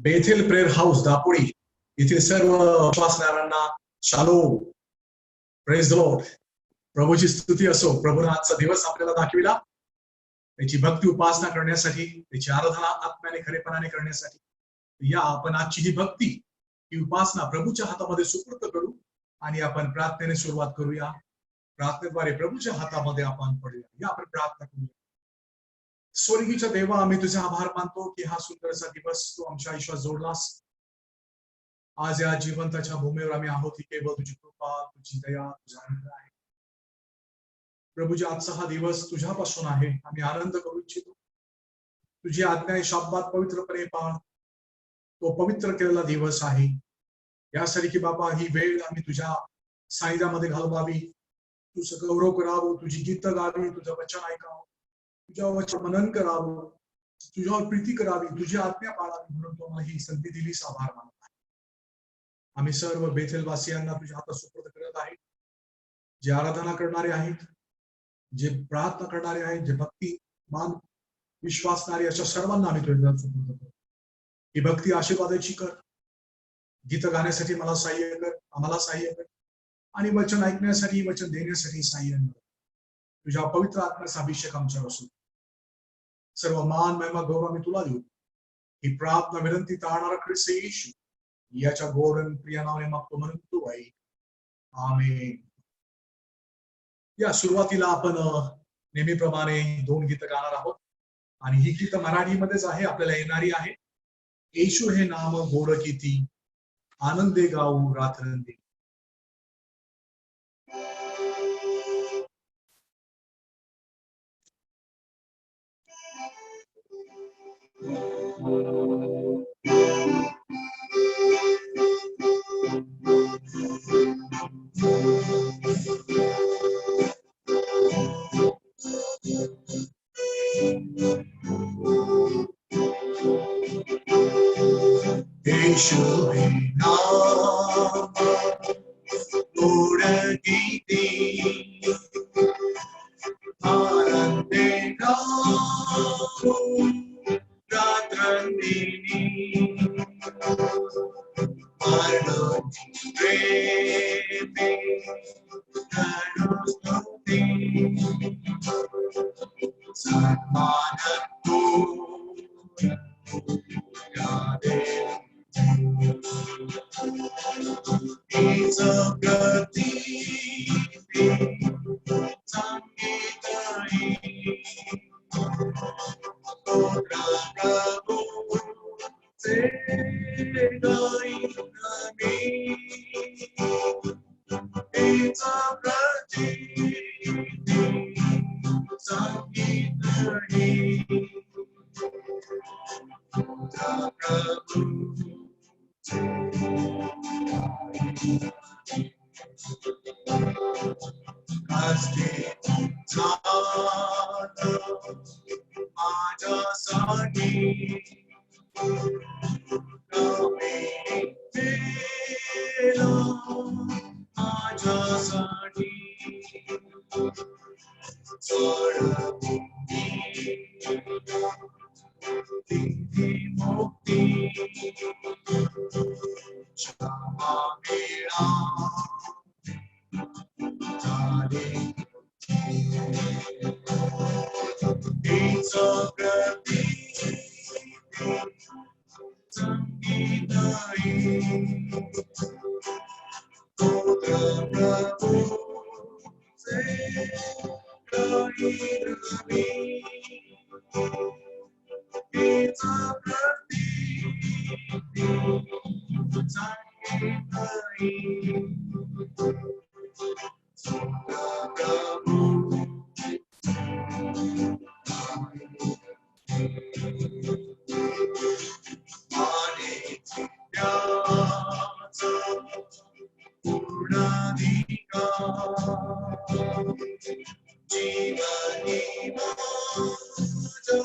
Bethel prayer house Dapodi येथील सर्व विश्वासणाऱ्यांना शालोम. Praise the Lord. प्रभूची स्तुती असो. प्रभूने आजचा दिवस आपल्याला दाखविला त्याची भक्ती उपासना करण्यासाठी, त्याची आराधना आत्म्याने खरेपणाने करण्यासाठी. या आपण आजची ही भक्ती, ही उपासना प्रभूच्या हातामध्ये सुपूर्द करू आणि आपण प्रार्थनेने सुरुवात करूया. प्रार्थनेद्वारे प्रभूच्या हातामध्ये आपण पडूया. या आपण प्रार्थना करूया. स्वर्गीच्या देवा, आम्ही तुझे आभार मानतो की हा सुंदरसा दिवस तू आमच्या आयुष्यात जोडलास. आज या जिवंताच्या भूमीवर आम्ही आहोत ही केवळ तुझी कृपा, तुझी दया, तुझा अनुग्रह आहे. प्रभूजी, आजचा हा दिवस तुझ्यापासून आहे. आम्ही आनंद करू इच्छितो. तुझी आज्ञा शाब्दात पवित्रपणे पाळ. तो पवित्र केलेला दिवस आहे. यासाठी की बाबा ही वेळ आम्ही तुझ्या सानिध्यामध्ये घालवावी, तुझं गौरव करावं, तुझी गीतं गावी, तुझं वचन ऐकावं, तुझ्या वचन मनन करावं, तुझ्यावर प्रीती करावी, तुझी आज्ञा पाळावी म्हणून तू आम्हाला ही संधी दिलीस. आभार मानत आहे. आम्ही सर्व बेथेलवासियांना तुझ्या हातात सुपूर्द करत आहे. जे आराधना करणारे आहेत, जे प्रार्थना करणारे आहेत, जे भक्ती मान विश्वासणारे, अशा सर्वांना आम्ही तुझ्या हातात सुपूर्द करतो. ही भक्ती आशीर्वादाची कर. गीत गाण्यासाठी मला सहाय्य कर, आम्हाला सहाय्य कर, आणि वचन ऐकण्यासाठी, वचन देण्यासाठी सहाय्य कर. तुझ्या पवित्र आत्म्याचा अभिषेक आमच्यावर असो. सर्व मान महिमा गौरव आम्ही तुला देऊ. ही प्रार्थना विनंती तारणारा ख्रिस्त येशू याच्या गौरव प्रिय नावाने मागतो म्हणून तू ऐक. आमेन. या सुरुवातीला आपण नेहमीप्रमाणे 2 गीतं गाणार आहोत आणि ही गीतं मराठीमध्येच आहे, आपल्याला येणारी आहे. येशू हे नाम गोड किती, आनंदे गाऊ रात्रंदी. येशू हे नाम गोड किती, आनंदे गाऊ रात्रंदिनी. मरणोत्ती प्रेमे स्तुती, सन्मान तू हीच गती संगीतही प्रभूचे गाईन मी. हीच गती संगीतही प्रभू. माझ्यासाठी माझ्यासाठी मुक्ती क्षमा मिळा झाली. हीच गती संगीतही स्तोत्र प्रभूचे गाईन मी. हीच गती संगीतही स्तोत्र प्रभू. जीवनी माझं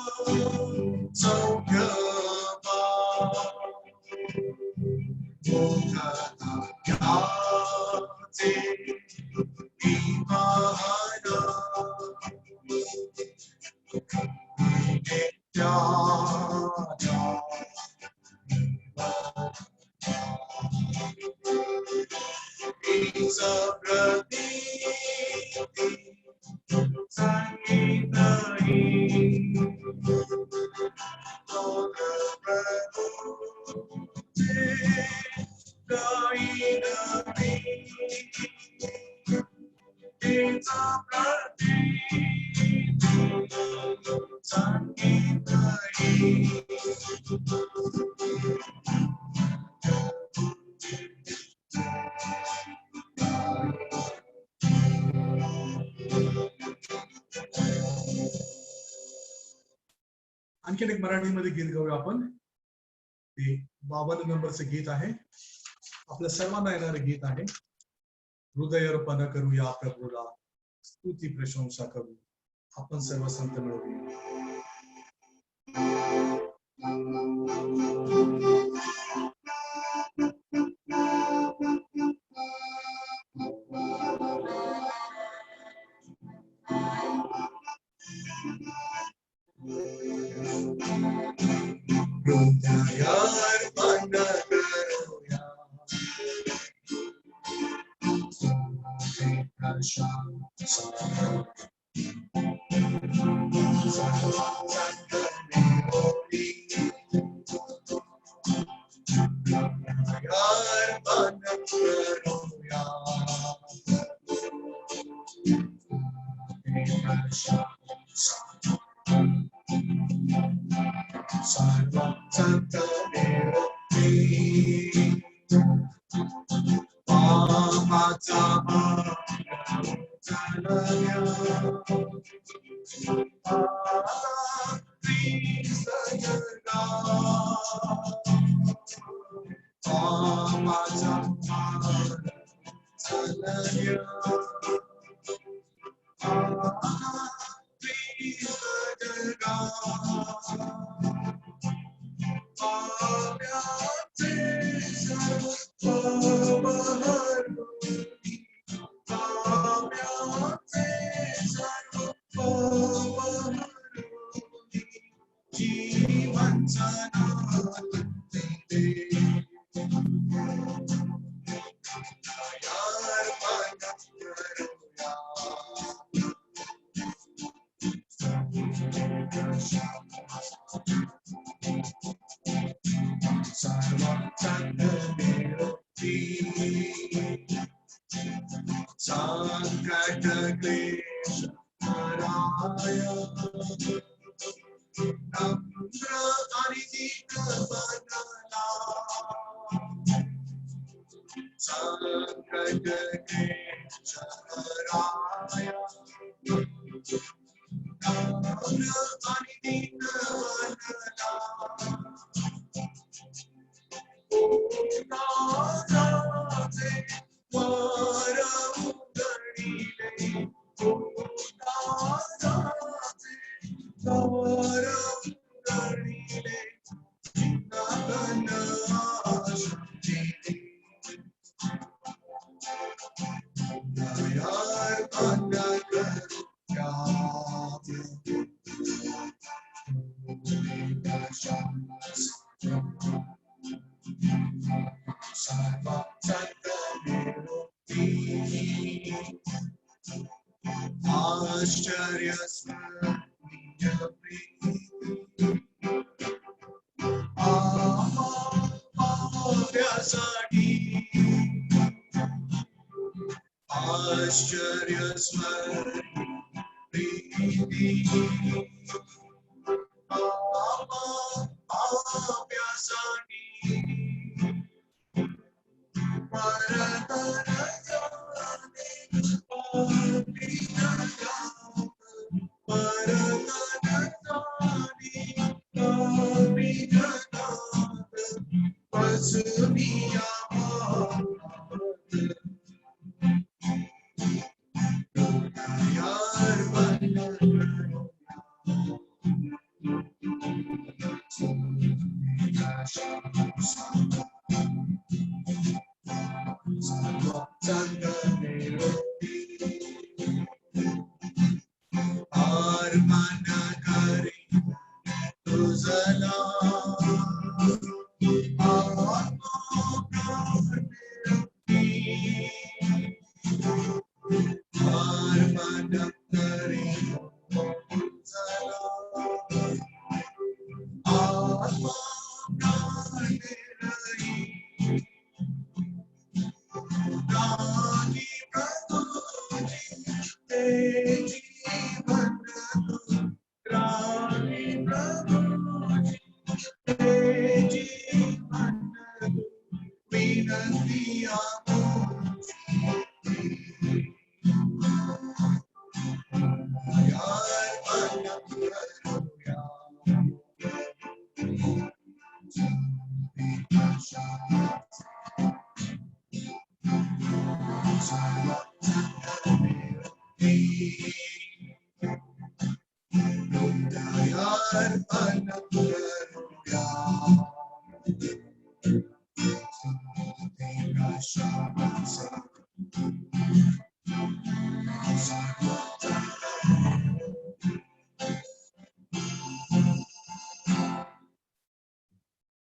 सौख्य मोठ्याचे विमान आणखीन एक मराठीमध्ये गीत गाऊया आपण. ते 52 नंबरचं गीत आहे. आपल्या सर्वांना येणारं गीत आहे. हृदय अर्पण करूया प्रभूला, स्तुती प्रशंसा करू, आपण सर्व संत मिळवूया.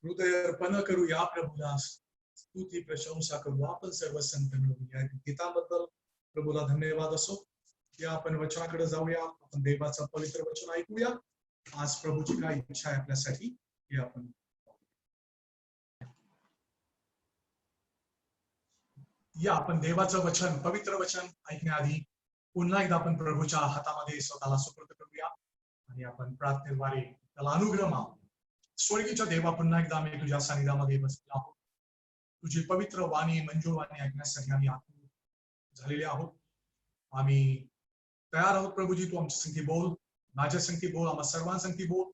हृदय अर्पण करूया प्रभूला, स्तुती प्रशंसा करू आपण सर्व संत मिळून. या गीताबद्दल प्रभूला धन्यवाद असो. या आपण वचनाकडे जाऊया. आपण देवाचं पवित्र वचन ऐकूया. आज प्रभूची काय इच्छा आहे आपल्यासाठी हे आपण या आपण देवाचं वचन, पवित्र वचन ऐकण्याआधी पुन्हा एकदा आपण प्रभूच्या हातामध्ये स्वतःला सुपूर्द करूया आणि आपण प्रार्थनेद्वारे त्याला अनुग्रह मागू. स्वर्गीच्या देवा, पुन्हा एकदा आम्ही तुझ्या सानिध्यामध्ये बसलेलो आहोत. तुझी पवित्र वाणी, मंजूर वाणी ऐकण्यासाठी आम्ही आतुर झालेले आहोत. आम्ही तयार आहोत प्रभूजी. तू आमच्या संगती बोल, माझ्या संगती बोल, आम्हा सर्वांसंगती बोल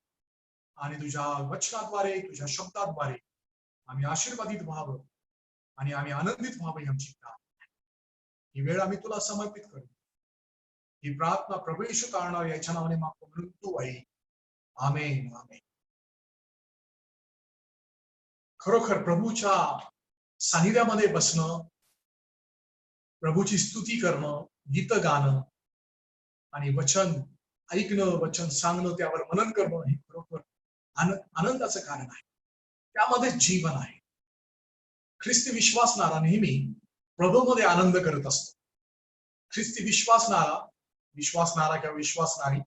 आणि तुझ्या वचनाद्वारे, तुझ्या शब्दाद्वारे आम्ही आशीर्वादित व्हावं आणि आम्ही आनंदित व्हावं ही आमची प्रार्थना. ही वेळ आम्ही तुला समर्पित करू. ही प्रार्थना प्रभू येशू करणार याच्या नावाने मागतो म्हणून तू आई. आमेन आमेन. खरोखर प्रभूच्या सानिध्यामध्ये बसणं, प्रभूची स्तुती करणं, गीत गाणं आणि वचन ऐकणं, वचन सांगणं, त्यावर मनन करणं हे खरोखर आनंदाचं कारण आहे. त्यामध्ये जीवन आहे. ख्रिस्ती विश्वासणारा नेहमी प्रभूमध्ये आनंद करत असतो. ख्रिस्ती विश्वासणारा किंवा विश्वासणारी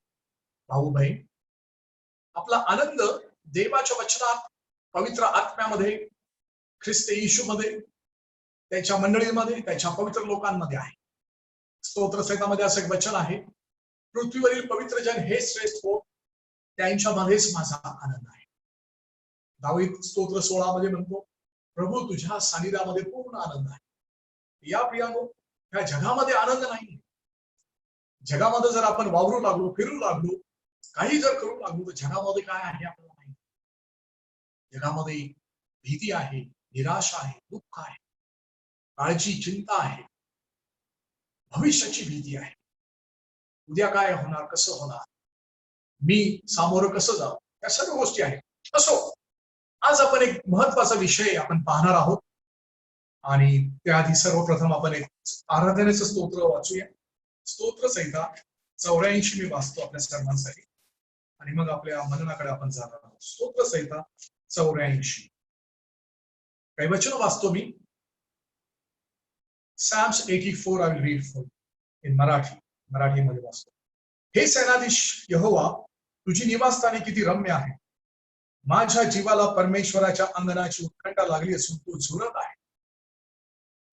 भाऊ बहीण आपला आनंद देवाच्या वचनात, पवित्र आत्म्यामध्ये, ख्रिस्त येशूमध्ये, त्याच्या मंडळीमध्ये, त्याच्या पवित्र लोकांमध्ये आहे. स्तोत्र संहितामध्ये असं एक वचन आहे, पृथ्वीवरील पवित्र जन हे श्रेष्ठ हो, त्यांच्यामध्येच माझा आनंद आहे. दावीद स्तोत्र 16 मध्ये म्हणतो, प्रभू तुझ्या सानिध्यामध्ये पूर्ण आनंद आहे. या प्रियानो, ह्या जगामध्ये आनंद नाही. जगामध्ये जर आपण वावरू लागलो, फिरू लागलो, काही जर करू लागलो तर जगामध्ये काय आहे आपल्याला माहिती. जगामध्ये भीती आहे, निराशा आहे, दुःख आहे, काळजी, चिंता आहे, भविष्याची भीती आहे. उद्या काय होणार, कसं होणार, मी सामोरं कसं जाऊ, या सर्व गोष्टी आहेत. असो, आज आपण एक महत्वाचा विषय आपण पाहणार आहोत आणि त्याआधी सर्वप्रथम आपण एक आराधनेचं स्तोत्र वाचूया. स्तोत्र संहिता 84 मी वाचतो आपल्या सर्वांसाठी आणि मग आपल्या मननाकडे आपण जाणार आहोत. स्तोत्र संहिता 84. काही वचन वाचतो मी. Psalms 84 I will read for in मराठीमध्ये वाचतो. हे सेनाधीश यहोवा, तुझी निवासस्थाने किती रम्य आहे. माझ्या जीवाला परमेश्वराच्या अंगणाची उत्कंठा लागली असून तू झुरत आहे.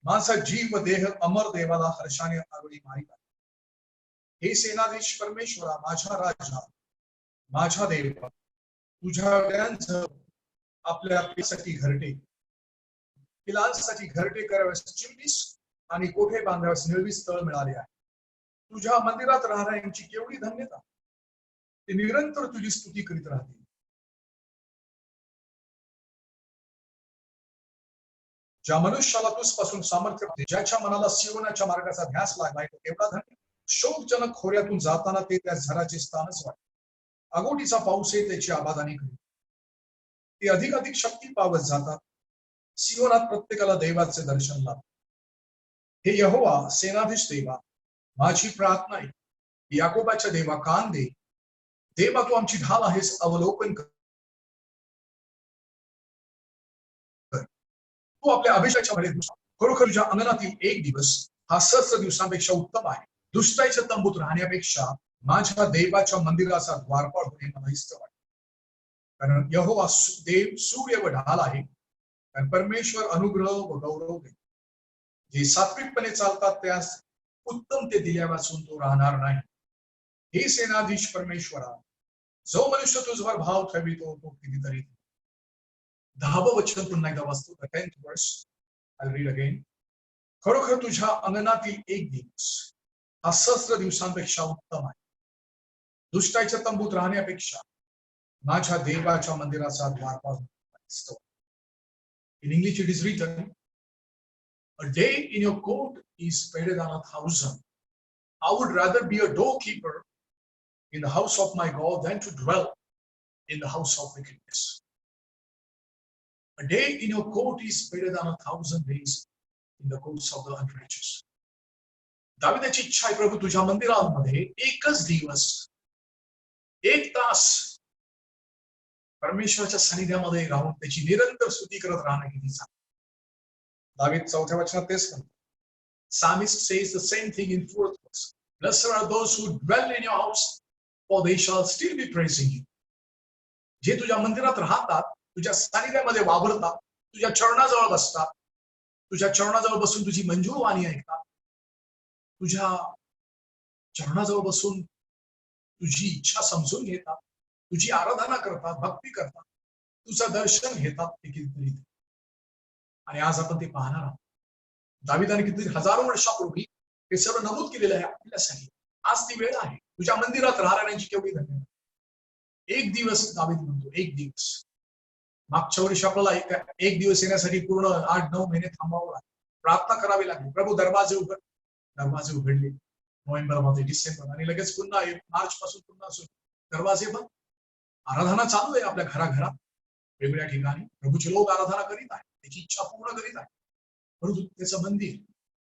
माझा जीव देह अमर देवाला हर्षाने आवडी मारित आहे. हे सेनाधीश परमेश्वरा, माझा राजा, माझा देव, तुझ्या वेळांचं आपल्या पिसाठी घरटे, पिलांसाठी घरटे कराव्यास चिंबीस आणि कोठे बांधाव्यास निळवी स्थळ मिळाले आहे. तुझ्या मंदिरात राहणाऱ्यांची केवढी धन्यता. ते निरंतर तुझी स्तुती करीत राहतील. ज्या मनुष्याला तुझपासून सामर्थ्य, ज्याच्या मनाला सियोनाच्या मार्गाचा ध्यास लागलाय तो एवढा धन्य. शोकजनक खोऱ्यातून जाताना ते त्या झराचे स्थानच वाटते. अगोटीचा पाऊस आहे त्याची आबादानी करी. ते अधिक शक्ती पावत जातात. सियोनात प्रत्येकाला देवाचे दर्शन लाभ. हे यहोवा, सेनाधीश देवा, माझी प्रार्थना आहे. याकोबाच्या देवा, कान दे. देवा, तू आमची ढाल आहेस, अवलोकन कर. तू आपल्या अभिषेकाच्या मध्ये खरोखर तुझ्या अंगणातील एक दिवस हा सहस्र दिवसांपेक्षा उत्तम आहे. दुष्टाईच्या तंबूत राहण्यापेक्षा माझ्या देवाच्या मंदिराचा द्वारपाल होणे मला इष्ट वाटते. कारण यहोवा देव सूर्य व ढाल आहे. कारण परमेश्वर अनुग्रह व गौरव दे. जे सात्विकपणे चालतात त्यास उत्तम ते दिल्या वाचून तो राहणार नाही. हे सेनाधीश परमेश्वरा, जो मनुष्य तुझवर भाव ठेवितो तो कितीतरी. 10वं वचन पुन्हा एकदा वाचतो. 10th verse. I'll read again. खरोखर तुझ्या अंगणातील एक दिवस हा सहस्र दिवसांपेक्षा उत्तम आहे. दुष्टाच्या तंबूत राहण्यापेक्षा माझ्या देवाच्या मंदिराचा द्वारपाल असतो. In English it is written, a day in your court is better than 1,000. I would rather be a doorkeeper in the house of my God than to dwell in the house of wickedness. A day in your court is better than 1,000 days in the courts of the unrighteous. दाविदाची इच्छा आहे, प्रभू तुझ्या मंदिरामध्ये एकच दिवस, एक तास परमेश्वराच्या सानिध्यामध्ये राहून त्याची निरंतर स्तुती करत राहणं किती चांगलं. दावीद 4थ्या वचनात तेच म्हणतो. Psalmist says the same thing in 4th verse. Blessed are those who dwell in your house, for they shall still be praising you. जे तुझ्या मंदिरात राहतात, तुझ्या सानिध्यामध्ये वावरतात, तुझ्या चरणाजवळ बसतात, तुझ्या चरणाजवळ बसून तुझी मंजूर वाणी ऐकतात, तुझ्या चरणाजवळ बसून तुझी इच्छा समजून घेतात, तुझी आराधना करतात, भक्ती करतात, तुझं दर्शन घेतात. ते कितीतरी. आणि आज आपण ते पाहणार आहोत. दाविदाने कितीतरी हजारो वर्षापूर्वी हे सर्व नमूद केलेलं आहे आपल्यासाठी. आज ती वेळ आहे. तुझ्या मंदिरात राहण्याची केवढी धन्यवाद. एक दिवस दावीद म्हणतो, एक दिवस. मागच्या वर्षी आपल्याला एक दिवस येण्यासाठी पूर्ण 8-9 महिने थांबावं लागलं, प्रार्थना करावी लागली. प्रभू दरवाजे उघड. दरवाजे उघडले नोव्हेंबरमध्ये, डिसेंबर, आणि लगेच पुन्हा मार्च पासून पुन्हा सुरू. दरवाजे बंद. आराधना चालू आहे आपल्या घराघरात, वेगवेगळ्या ठिकाणी प्रभूचे लोक आराधना करीत आहेत, त्याची इच्छा पूर्ण करीत आहेत. परंतु त्याचं मंदिर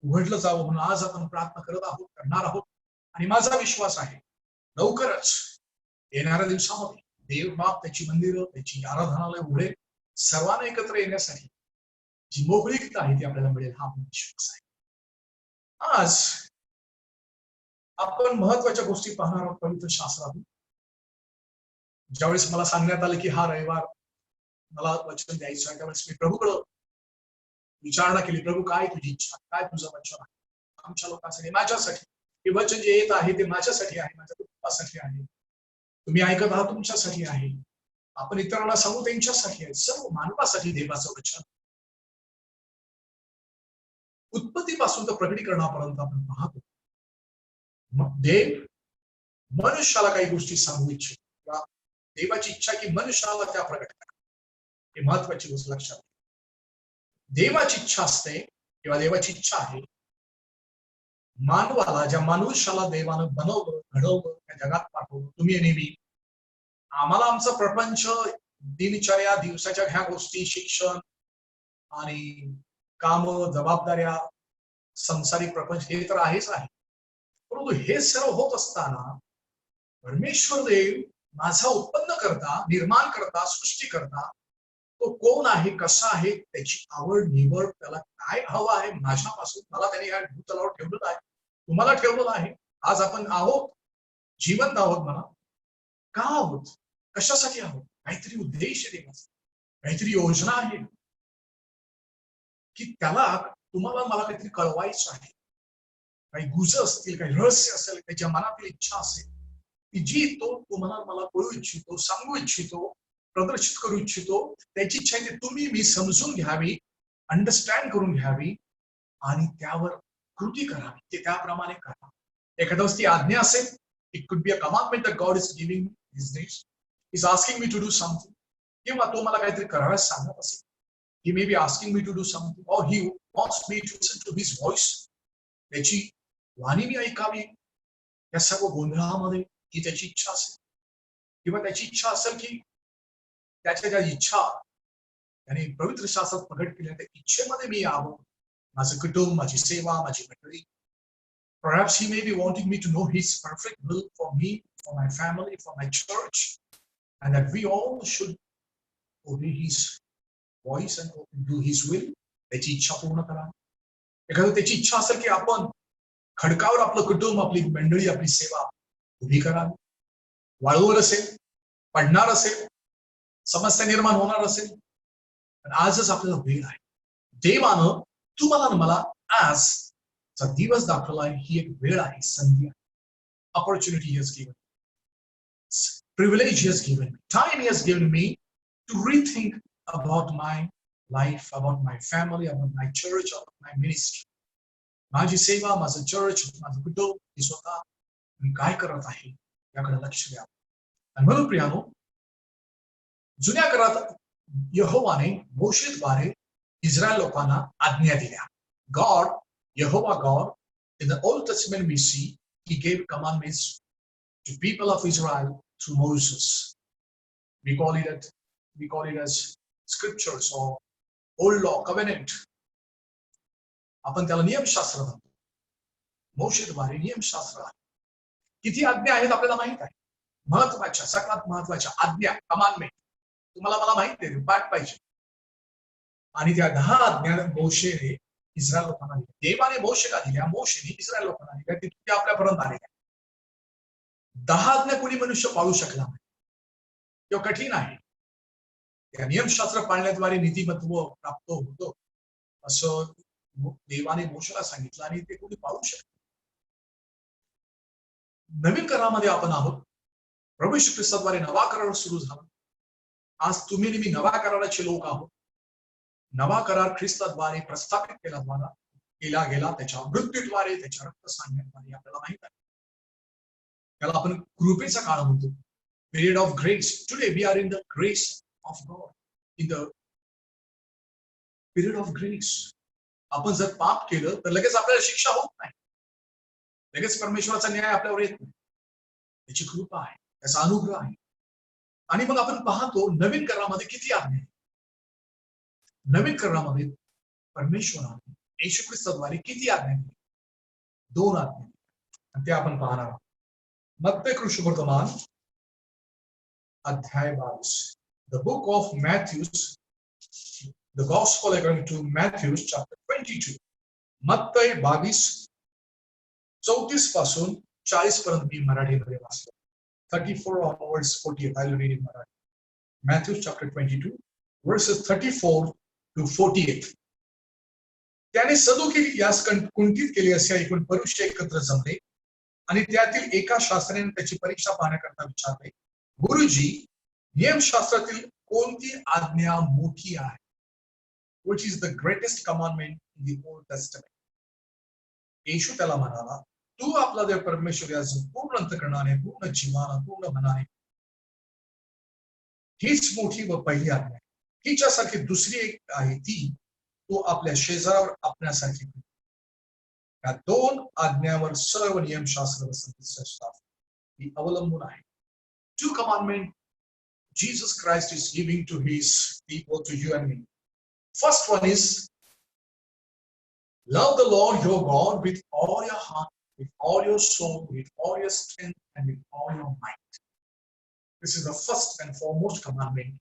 उघडलं जावं म्हणून आज आपण प्रार्थना करत आहोत, करणार आहोत. आणि माझा विश्वास आहे लवकरच येणाऱ्या दिवसामध्ये देव बाप त्याची मंदिरं, त्याची आराधनालय उघडेल. सर्वांना एकत्र येण्यासाठी जी मोकळीकता आहे ती आपल्याला मिळेल, हा विश्वास आहे. आज आपण महत्वाच्या गोष्टी पाहणार आहोत पवित्र शास्त्रातून. ज्यावेळेस मला सांगण्यात आलं की हा रविवार मला वचन द्यायचं आहे, त्यावेळेस मी प्रभूकडे विचारणा केली, प्रभू काय तुझी इच्छा, काय तुझं वचन आहे आमच्या लोकांसाठी, माझ्यासाठी. हे वचन जे येत आहे ते माझ्यासाठी आहे, माझ्या कुटुंबासाठी आहे. तुम्ही ऐकत आहात तुमच्यासाठी आहे, आपण इतरांना सांगू त्यांच्यासाठी आहे, सर्व मानवासाठी देवाचं वचन. उत्पत्तीपासून तर प्रकटीकरणापर्यंत आपण पाहतो. मग देव मनुष्याला काही गोष्टी सांगू इच्छितो. देवाची इच्छा की मनुष्याला त्या प्रकट करा. हे महत्वाची गोष्ट लक्षात. देवाची इच्छा असते किंवा देवाची इच्छा आहे मानवाला, ज्या मनुष्याला देवानं बनवलं, घडवलं, त्या जगात पाठवलं. तुम्ही नेहमी आम्हाला आमचं प्रपंच, दिनचर्या, दिवसाच्या ह्या गोष्टी, शिक्षण आणि काम, जबाबदाऱ्या, संसारिक प्रपंच हे तर आहेच आहे. परंतु हे सर्व होत असताना परमेश्वर देव माझा उत्पन्न करता, निर्माण करता, सृष्टी करता, तो कोण आहे, कसा आहे, त्याची आवड निवड, त्याला काय हवं आहे माझ्यापासून, मला त्याने या भूतलावर ठेवलेलं आहे, तुम्हाला ठेवलेलं आहे. आज आपण आहोत, जिवंत आहोत. म्हणा का आहोत, कशासाठी आहोत, काहीतरी उद्देश आहे देवाचा, काहीतरी योजना आहे की त्याला तुम्हाला मला काहीतरी कळवायचं आहे. काही गुज असतील, काही रहस्य असेल, त्याच्या मनातील इच्छा असेल की जी तो तुम्हाला मला कळू इच्छितो, सांगू इच्छितो, प्रदर्शित करू इच्छितो. त्याची इच्छा आहे तुम्ही मी समजून घ्यावी, अंडरस्टँड करून घ्यावी आणि त्यावर कृती करावी, ते त्याप्रमाणे करा. एखाद्या वस्ती आज्ञा असेल, it could be a commandment that God is giving this days, is asking me to do something, किंवा तो मला काहीतरी करायला सांगत असेल. He may be asking me to do something, or he wants me to listen to his voice. त्याची वाणी मी ऐकावी. या सर्व गोंधळामध्ये ही त्याची इच्छा असेल, किंवा त्याची इच्छा असेल की त्याच्या ज्या इच्छा त्याने पवित्र शास्त्रात प्रकट केल्या त्या इच्छेमध्ये मी यावं. माझं कुटुंब, माझी सेवा, माझी मंडळी. Perhaps he may be wanting me to know his perfect will for me, for my family, for my church, and that we all should obey his voice and do his will. त्याची इच्छा पूर्ण करा. एखादं त्याची इच्छा असेल की आपण खडकावर आपलं कुटुंब, आपली मंडळी, आपली सेवा उभी करावी. वाळूवर असेल, पडणार असेल, समस्या निर्माण होणार असेल, पण आजच आपल्याला वेळ आहे. देवानं तुम्हाला आणि मला आजचा दिवस दाखवलाय. ही एक वेळ आहे, संधी आहे. Opportunity he has given, privilege he has given me, time he has given me to rethink about my life, about my family, about my church, about my ministry. माझी सेवा, माझं चर्च, माझं कुटुंब, हे स्वतः मी काय करत आहे याकडे लक्ष द्या. आणि म्हणून प्रियानो, जुन्या करारात यहोवाने मोशेद्वारे इस्रायल लोकांना आज्ञा दिल्या. God, Jehovah God, in the Old Testament we see he gave commandments to people of Israel through Moses. We call it as scriptures or old law, covenant. आपण त्याला नियमशास्त्र म्हणतो. मोशेद्वारे नियमशास्त्र आहे. किती आज्ञा आहेत आपल्याला माहित आहे. महत्वाच्या, सगळ्यात महत्वाच्या आज्ञा, कमांडमेंट तुम्हाला मला माहित आहे, पाठ पाहिजे. आणि त्या 10 आज्ञा मोशेने इस्रायल लोकांना दिल्या. देवाने मोशेला दिल्या, मोशेने इस्रायल लोकांना दिल्या. ते आपल्यापर्यंत आलेल्या. 10 आज्ञा कोणी मनुष्य पाळू शकला नाही. किंवा कठीण आहे. त्या नियमशास्त्र पाळण्याद्वारे नीतिमत्व प्राप्त होतं असं देवाने मोशेला सांगितलं आणि ते कोणी पाळू शकत. नवीन करारामध्ये आपण आहोत. प्रभू येशू ख्रिस्ताद्वारे नवा करार सुरू झाला. आज तुम्ही आणि मी नवा कराराचे लोक आहोत. नवा करार ख्रिस्ताद्वारे प्रस्थापित केला गेला, त्याच्या मृत्यूद्वारे, त्याच्या रक्त सांडण्याद्वारे आपल्याला माहित आहे. त्याला आपण कृपेचा काळ म्हणतो, period of grace. Today we are in the grace of God, in the period of grace. आपण जर पाप केलं तर लगेच आपल्याला शिक्षा होत नाही, लगेच परमेश्वराचा न्याय आपल्यावर येत नाही. त्याची कृपा आहे, त्याचा अनुग्रह आहे. आणि मग आपण पाहतो नवीन करारामध्ये किती आज्ञा. नवीन करारामध्ये परमेश्वराने येशू ख्रिस्ताद्वारे किती आज्ञा दिली? 2 आज्ञा. आणि ते आपण पाहणार आहोत. मत्ती कृष्णवर्तमान अध्याय 22. The book of Matthews, the gospel according to Matthews chapter 22. मत्ती 22 34 पासून 40 पर्यंत मी मराठीमध्ये वाचतो. 34 onwards 48. I will read in Marathi. Matthew chapter 22 verses 34 to 48. त्याने सदुकी यास कुंठित केले असे ऐकून परुष एकत्र जमले आणि त्यातील एका शास्त्राने त्याची परीक्षा पाहण्याकरता विचारले, गुरुजी, नियमशास्त्रातील कोणती आज्ञा मोठी आहे? Which is the greatest commandment in the Old Testament? येशू त्याला म्हणाला, तू आपला देव परमेश्वर यास पूर्ण अंतःकरणाने, पूर्ण जीवाने, पूर्ण मनाने, हीच मोठी व पहिली आज्ञा. हिच्यासारखी दुसरी एक आहे, ती तू आपल्या शेजारावर आपल्यासारखी. या 2 आज्ञावर सर्व नियमशास्त्र व संदेशशास्त्र ही अवलंबून आहे. 2 commandments Jesus Christ is giving to his people, to you and me. First one is love the Lord your God with all your heart, with all your soul, with all your strength, and with all your might. This is the first and foremost commandment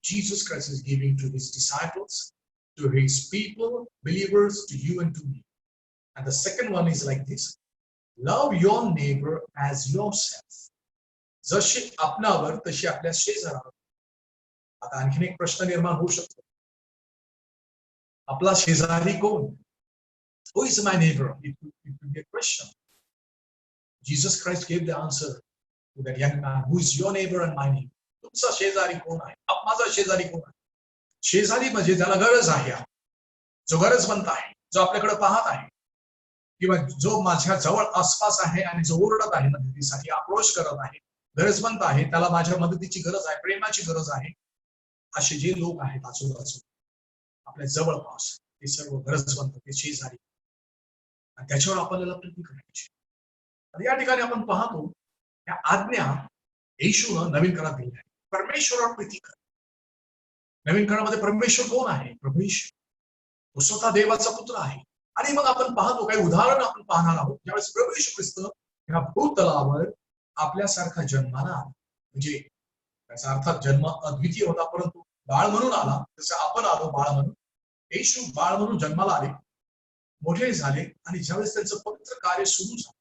Jesus Christ is giving to his disciples, to his people, believers, to you and to me. And the second one is like this: love your neighbor as yourself. जशी आपणावर तशी आपल्या शेजारावर. आता आणखीन एक प्रश्न निर्माण होऊ शकतो, आपला शेजारी कोण? Who is my neighbor? It could be a question. Jesus Christ gave the answer to that young man. Who is your neighbor and my neighbor? तुमचा शेजारी कोण आहे? माझा शेजारी कोण आहे? शेजारी म्हणजे ज्याला गरज आहे, जो गरजवंत आहे, जो आपल्याकडे पाहत आहे, किंवा जो माझ्या जवळ आसपास आहे आणि जो ओरडत आहे मदतीसाठी, अप्रोच करत आहे, गरजवंत आहे, त्याला माझ्या मदतीची गरज आहे, प्रेमाची गरज आहे. असे जे लोक आहेत आजूबाजू आपल्या जवळपास, ते सर्व गरजवंत, ते शेजारी, आणि त्याच्यावर आपल्याला प्रीती करायची. आणि या ठिकाणी आपण पाहतो या आज्ञा येशूनं नवीन करारात दिल्या आहेत. परमेश्वरावर प्रीती कर. नवीन करारामध्ये परमेश्वर कोण आहे? प्रभू येशू. तो स्वतः देवाचा पुत्र आहे. आणि मग आपण पाहतो काही उदाहरण आपण पाहणार आहोत. ज्यावेळेस प्रभू येशू ख्रिस्त या भूतलावर आपल्यासारखा जन्माला आला, म्हणजे त्याचा अर्थात जन्म अद्वितीय होता, परंतु बाळ म्हणून आला. जसं आपण आलो बाळ म्हणून, येशू बाळ म्हणून जन्माला आले, मोठे झाले, आणि ज्यावेळेस त्यांचं पवित्र कार्य सुरू झालं,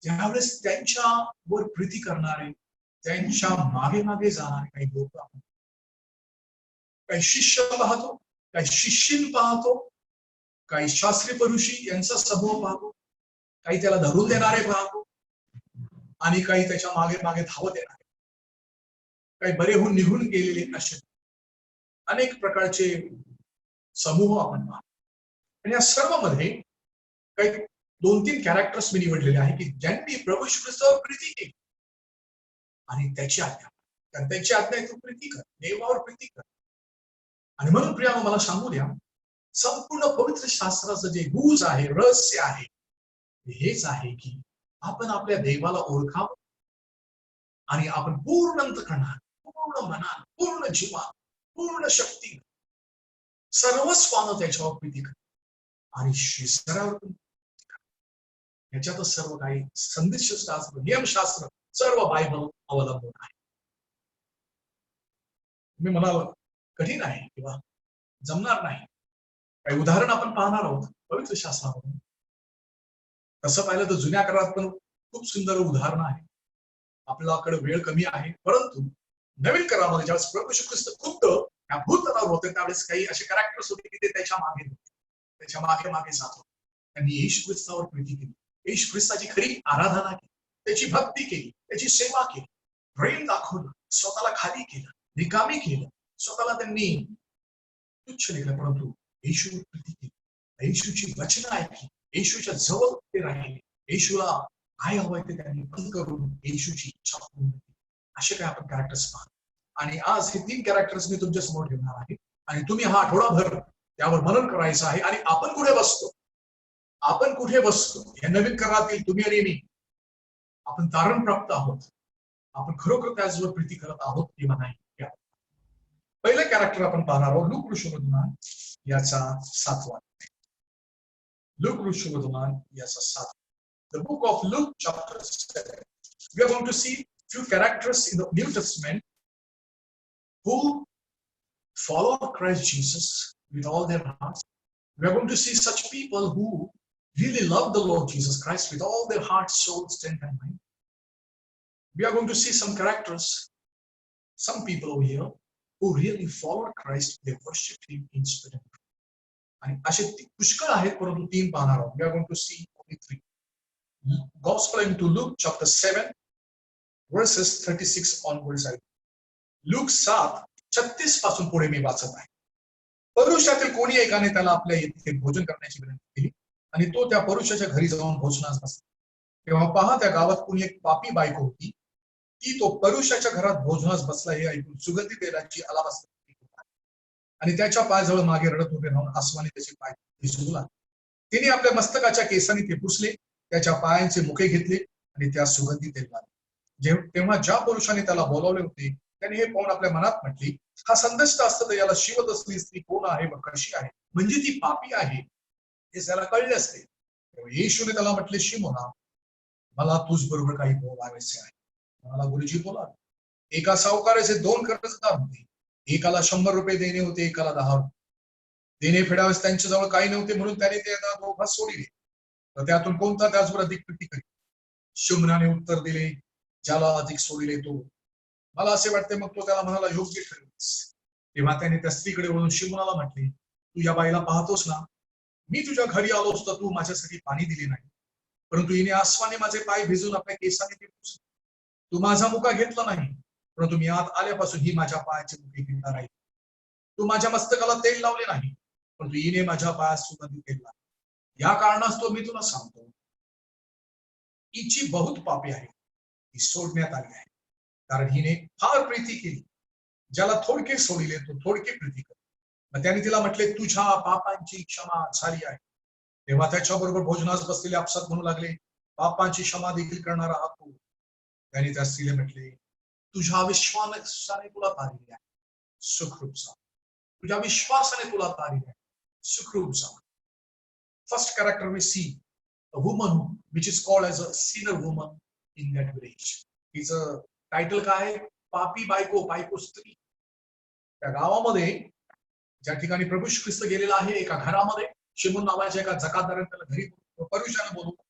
त्यावेळेस त्यांच्यावर प्रीती करणारे, त्यांच्या मागे मागे जाणारे काही लोक आपण, काही शिष्य पाहतो, काही शिष्यीन पाहतो, काही शास्त्री परुषी यांचा समूह पाहतो, काही त्याला धरून देणारे पाहतो आणि काही त्याच्या मागे मागे धावत येणारे, काही बरे होऊन निघून गेलेले, असे अनेक प्रकारचे समूह आपण पाहतो. आणि या सर्व मध्ये काही 2-3 कॅरेक्टर्स मी निवडलेले आहे की ज्यांनी प्रभू येशू ख्रिस्तावर प्रीती केली आणि त्याची आज्ञा, कारण त्याची आज्ञा आहे तू प्रीती कर, देवावर प्रीती कर. आणि म्हणून प्रियानो मला सांगू द्या, संपूर्ण पवित्र शास्त्राचं जे गुज आहे, रहस्य आहे, हेच आहे की आपण आपल्या देवाला ओळखावं आणि आपण पूर्ण अंतःकरणाने, पूर्ण मनाने, पूर्ण जीवाने, पूर्ण शक्तीने, सर्वस्वानं त्याच्यावर प्रीती कर आणि शिस्तरावर याच्यातच सर्व काही संदेशशास्त्र, नियमशास्त्र, सर्व बायबल अवलंबून आहे. मी म्हणाल कठीण आहे किंवा जमणार नाही. काही उदाहरण आपण पाहणार आहोत पवित्र शास्त्रामधून. तसं पाहिलं तर जुन्या करारात पण खूप सुंदर उदाहरणं आहे. आपल्याकडे वेळ कमी आहे, परंतु नवीन करारामध्ये ज्यावेळेस प्रभू येशू ख्रिस्त खुद्द या भूतलावर होते त्यावेळेस काही असे कॅरेक्टर्स होते की ते त्याच्या मागे जात होते. त्यांनी येशू ख्रिस्तावर प्रीती केली, येशू ख्रिस्ताची खरी आराधना केली, त्याची भक्ती केली, त्याची सेवा केली, प्रेम दाखवलं, स्वतःला खाली केलं, रिकामी केलं, स्वतःला त्यांनी तुच्छ लेखलं, परंतु येशूवर प्रीती केली, येशूची वचनं ऐकली, येशूच्या जवळ ते राहिले, येशूला काय हवंय ते त्यांनी बंद करून येशूची इच्छा पूर्ण केली. असे काय आपण कॅरेक्टर्स पाहतो. आणि आज हे 3 कॅरेक्टर्स मी तुमच्या समोर ठेवणार आहे आणि तुम्ही हा आठवडाभर त्यावर मनन करायचं आहे. आणि आपण कुठे बसतो, आपण कुठे बसतो या नवीन करारातील तुम्ही आणि मी, आपण तारण प्राप्त आहोत, आपण खरोखर त्याचवर प्रीती करत आहोत किंवा नाही. पहिले कॅरेक्टर आपण पाहणार आहोत लूक ऋषुवर्तमान याचा 7वा. लूक ऋषुवर्तमान याचा 7. The book of Luke chapter 7. We are going to see few characters in the New Testament who followed Christ Jesus with all their hearts. We are going to see such people who really love the Lord Jesus Christ with all their heart, soul, strength and mind. We are going to see some characters, some people over here who really followed Christ, they worshiped him in spirit and truth. आणि असे पुष्कळ आहेत, परंतु 3 पाहणार आहोत. We are going to see only 3. Gospel into Luke chapter 7 verses 36 onwards. Luke 7:36 पासून पुढे मी वाचत आहे. परुषातील कोणी एकाने त्याला आपल्या येथे भोजन करण्याची विनंती केली आणि तो त्या परुषाच्या घरी जाऊन भोजनास बसला. तेव्हा पहा, त्या गावात कोणी एक पापी बायको होती, ती तो परुषाच्या घरात भोजनास बसला हे ऐकून सुगंधी तेलाची अलावास आणि त्याच्या पायाजवळ मागे रडत उभे राहून आसमानी त्याचे पाय भिजवू लागले. तिने आपल्या मस्तकाच्या केसांनी ते पुसले, त्याच्या पायांचे मुखे घेतले आणि त्या सुगंधी तेल लावले. तेव्हा ज्या पुरुषाने त्याला बोलावले होते त्याने हे पाहून आपल्या मनात म्हटले, हा संदेष्ट असतं तर याला शिवत असलेली स्त्री कोण आहे व कशी आहे, म्हणजे ती पापी आहे हे त्याला कळले असते. येशूने त्याला म्हटले, शिमोना, मला तुझ बरोबर काही बोलायचे आहे. मला गुरुजी बोला. एका सावकाराचे 2 कर्जदार होते, एकाला 100 रुपये देणे होते, एकाला 10 रुपये. देणे फेडावेस त्यांच्याजवळ काही नव्हते, म्हणून त्याने ते दोघांना सोडिले. तर त्यातून कोणता त्याचवर अधिक प्रीती करी? शिमोनाने उत्तर दिले, ज्याला अधिक सोडिले तो. मला असे वाटते मग तो त्याला म्हणाला, योग्य ठरवतेस. तेव्हा त्याने त्या स्त्रीकडे वळून शिमोनाला म्हटले, तू या बाईला पाहतोस ना, मी तुझ्या घरी आलो असता तू माझ्यासाठी पाणी दिले नाही, परंतु हिने आसमाने माझे पाय भिजून आपल्या केसाने ते पुसले. तू माझा मुका घेतला नाही, परंतु मी आत आल्यापासून ही माझ्या पायाचे मुके घेणार आहे. तू माझ्या मस्तकाला तेल लावले नाही, परंतु हिने माझ्या पायास सुगंधी तेल लावले. या कारणास्तव मी तुला सांगतो, हिची बहुत पापी आहे, ती सोडण्यात आली आहे, कारण हिने फार प्रीती केली. ज्याला थोडके सोडिले तो थोडके प्रीती कर. मग त्याने तिला म्हटले, तुझ्या पापांची क्षमा झाली आहे. तेव्हा त्याच्याबरोबर भोजनास बसलेले आपसात म्हणू लागले, पापांची क्षमा देखील करणारा हा तू. त्याने त्या स्त्रीला म्हटले, तुझ्या विश्वासाने तुला तारले आहे, सुखरूप जा. तुझ्या विश्वासाने तुला तारले आहे, सुखरूप जा. First character we see a woman which is called as a sinner woman in that village. हिचं टायटल काय आहे? पापी बायको, बायको स्त्री. त्या गावामध्ये ज्या ठिकाणी प्रभू ख्रिस्त गेलेला आहे, एका घरामध्ये शिमोन नावाच्या एका जकातदाराने त्याला घरी परुषाने बोलवलं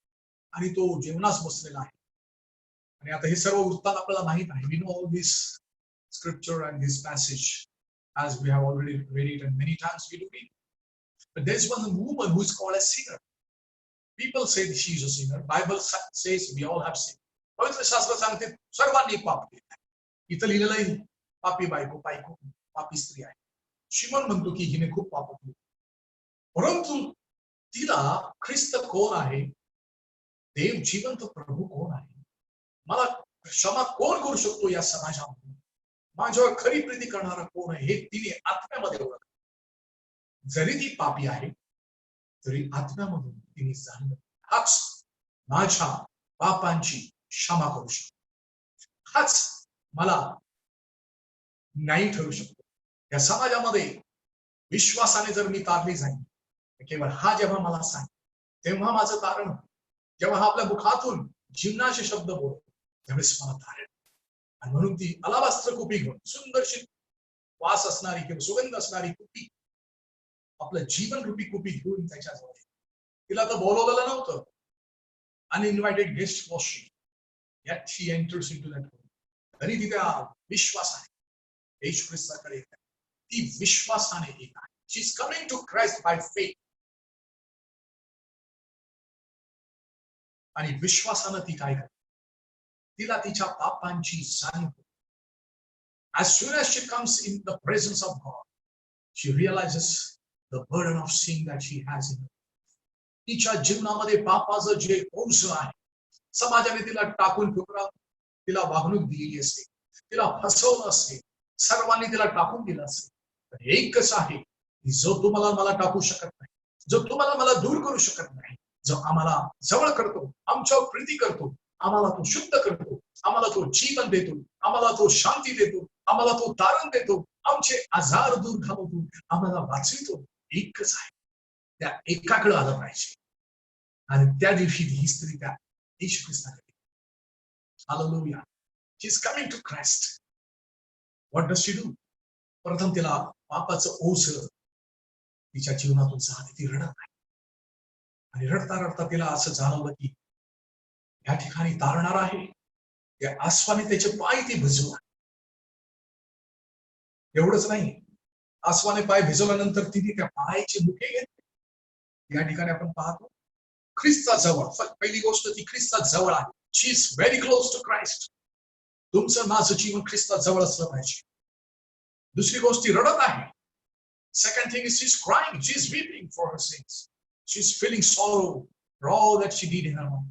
आणि तो जेवणास बसलेला आहे. आणि आता हे सर्व वृत्तांत आपल्याला माहित आहे. We know all this scripture and this passage as we have already read it and many times we do read. But there's one woman who is called a sinner. People say she is a sinner. Bible says we all have sinned. पवित्र शास्त्र सांगते सर्वांनी पाप केले. इथं लिहिलेलं आहे पापी बायको पापी स्त्री आहे. शिमोन म्हणतो की हिने खूप पाप केले, परंतु तिला ख्रिस्त कोण आहे, देव जिवंत प्रभू कोण आहे, मला क्षमा कोण करू शकतो या समाजामध्ये, माझ्यावर खरी प्रीती करणारा कोण आहे, हे तिने आत्म्यामध्ये ओळखलं. जरी ती पापी आहे तरी आत्म्यामधून तिने जाणलं हाच माझ्या पापांची क्षमा करू शकतो, हाच मला न्यायी ठरू शकतो. या समाजामध्ये विश्वासाने जर मी तारली जाईन, केवळ हा जेव्हा मला सांग तेव्हा माझं तारण, जेव्हा हा आपल्या मुखातून जीवनाचे शब्द बोलतो त्यावेळेस मला तारण. आणि म्हणून ती अलाबास्त्र कुपी घेऊन, सुंदरशी वास असणारी किंवा सुगंध असणारी कुपी, आपलं जीवन रूपी कुपी घेऊन त्याच्याजवळ, तिला तर बोलवलेलं नव्हतं, uninvited guest was she, yet she enters into that home. तरी ती त्या विश्वासाने येशू ख्रिस्ताकडे येते, ती विश्वासाने येत आहे. She is coming to Christ by faith. आणि विश्वासाने ती काय करते, तिला तिच्या पापांची जाणीव. As soon as she comes in the presence of God, she realizes the burden of sin that she has in her. तिच्या जीवनामध्ये पापाचं जे ओझ आहे, समाजाने तिला टाकून ठेवलं, तिला वागणूक दिलेली असते, तिला फसवलं असते, सर्वांनी तिला टाकून दिलं असते. पण एकच आहे की जो तुम्हाला मला टाकू शकत नाही, जो तुम्हाला मला दूर करू शकत नाही, जो आम्हाला जवळ करतो, आमच्यावर प्रीती करतो, आम्हाला तो शुद्ध करतो, आम्हाला तो जीवन देतो, आम्हाला तो शांती देतो, आम्हाला तो तारण देतो, आमचे आजार दूर घालवतो, आम्हाला वाचवितो, एकच आहे. त्या एकाकडे आलं पाहिजे. आणि त्या दिवशी ही स्त्री त्या येशू ख्रिस्ताकडे, hallelujah, she is coming to Christ. What does she do? प्रथम तिला पापाचं ओझ तिच्या जीवनातून जाते, ती रडत आहे. आणि रडता रडता तिला असं जाणवलं की या ठिकाणी तारणार आहे, या आसवाने त्याचे पाय ती भिजवला. एवढंच नाही, आसवाने पाय भिजवल्यानंतर तिने त्या पायाचे मुठे घेतले. या ठिकाणी आपण पाहतो ख्रिस्ता जवळ, पहिली गोष्ट ती ख्रिस्ता जवळ आहे. She is very close to Christ. तुमचं माझं जीवन ख्रिस्ता जवळ असलं पाहिजे. दुसरी गोष्ट ती रडत आहे. Second thing is she's crying, she's weeping for her sins. She's feeling sorrow for all that she did in her life.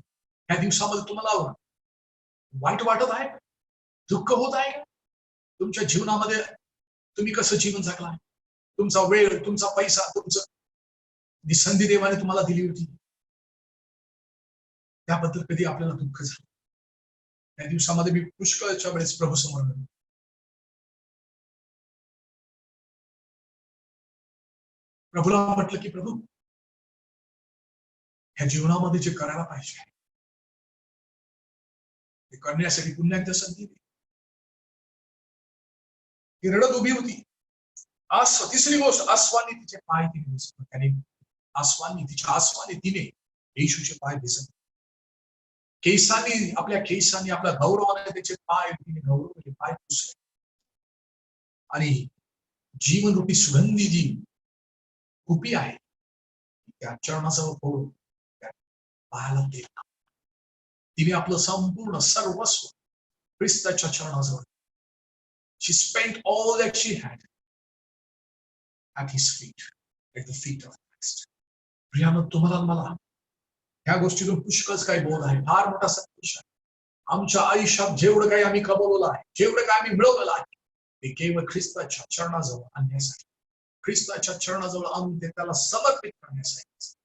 या दिवसामध्ये तुम्हाला वाईट वाटत आहे, दुःख होत आहे, तुमच्या जीवनामध्ये तुम्ही कसं जीवन जगला आहे, तुमचा वेळ, तुमचा पैसा, तुमचं जी संधी देवाने तुम्हाला दिली होती, त्याबद्दल कधी आपल्याला दुःख झालं? त्या दिवसामध्ये मी पुष्कळच्या वेळेस प्रभू समोर प्रभूला म्हटलं की प्रभू, ह्या जीवनामध्ये जे करायला पाहिजे ते करण्यासाठी पुन्हा एकदा संधी दे. ती रडत उभी होती. तिसरी गोष्ट, आसवानी तिचे पाय तिने भिजवले. त्याने आसवानी तिने येशूचे पाय भिजवले. केसांनी, आपल्या केसांनी, आपल्या गौरवाने त्याचे पाय तिने गौरवले, पाय पुसले. आणि जीवनरूपी सुगंधी जी कुपी आहे त्या चरणाजवळ पडून त्या पायाला दिला. तिने आपलं संपूर्ण सर्वस्व ख्रिस्ताच्या चरणाजवळ. She spent all that she had at his feet, at the feet of Christ. प्रियानं, तुम्हाला मला ह्या गोष्टीतून पुष्कळच काही बोध आहे, फार मोठा संदेश आहे. आमच्या आयुष्यात जेवढं काही आम्ही कमवलेलं आहे, जेवढं काही आम्ही मिळवलेलं आहे, ते केवळ ख्रिस्ताच्या चरणाजवळ आणण्यासाठी, ख्रिस्ताच्या चरणाजवळ आणून ते त्याला समर्पित करण्यासाठी,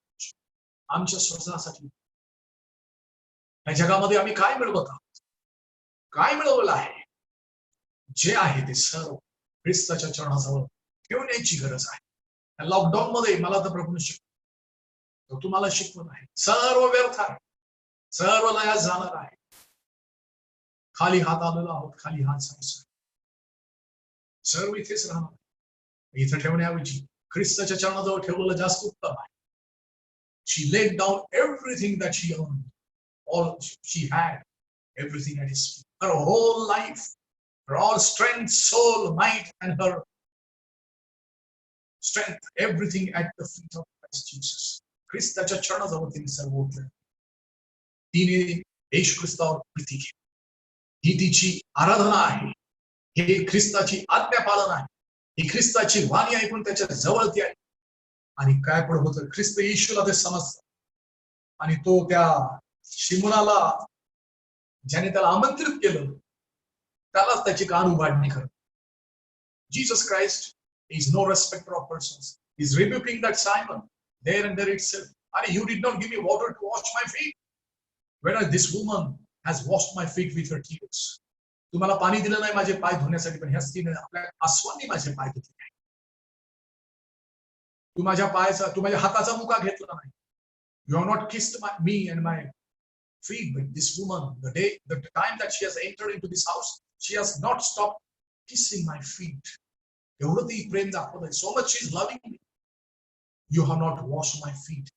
आमच्या स्वतःसाठी. या जगामध्ये आम्ही काय मिळवत आहोत, काय मिळवलं आहे, जे आहे ते सर्व ख्रिस्ताच्या चरणाजवळ ठेवून यायची गरज आहे. लॉकडाऊन मध्ये मला तर प्रभूने शिकवलं, तुम्हाला शिकवत आहे, सर्व व्यर्थ आहे, सर्व लयात जाणार आहे. खाली हात आलेलो आहोत, खाली हात जायचा, सर्व इथेच राहणार. इथं ठेवण्याऐवजी ख्रिस्ताच्या चरणाजवळ ठेवलेलं जास्त उत्तम आहे. She laid down everything that she owned all she had, everything at his feet. Her whole life, her all strength, soul, might, and her strength, everything at the feet of Christ Jesus. ख्रिस्ताच्या चरणाजवळ तिने सर्व उठलं. तिने येशू ख्रिस्तावर प्रीती केली. ही तिची आराधना आहे. हे ख्रिस्ताची आज्ञा पालन आहे. ही ख्रिस्ताची वाणी ऐकून त्याच्या जवळ ती आहे. आणि काय पुढे होतं, ख्रिस्त येशूला ते समजतं आणि तो त्या शिमोनाला ज्याने त्याला आमंत्रित केलं त्यालाच त्याची कान उघडणी करत. Jesus Christ is no respecter of persons. He's rebuking that Simon there and there itself. And you did not give me water to wash my feet. Whereas this woman has washed my feet with her tears. तुम्हाला पाणी दिलं नाही माझे पाय धुण्यासाठी, पण ह्या स्त्रीने आपल्या आसवांनी माझे पाय धुतले नाही. तू माझ्या हाताचा मुका घेतला नाही. You have not kissed me and my feet, but this woman, the time that she has entered into this house, she has not stopped kissing my feet. एवढं ती प्रेम दाखवत. So much she is loving me. You have not washed my feet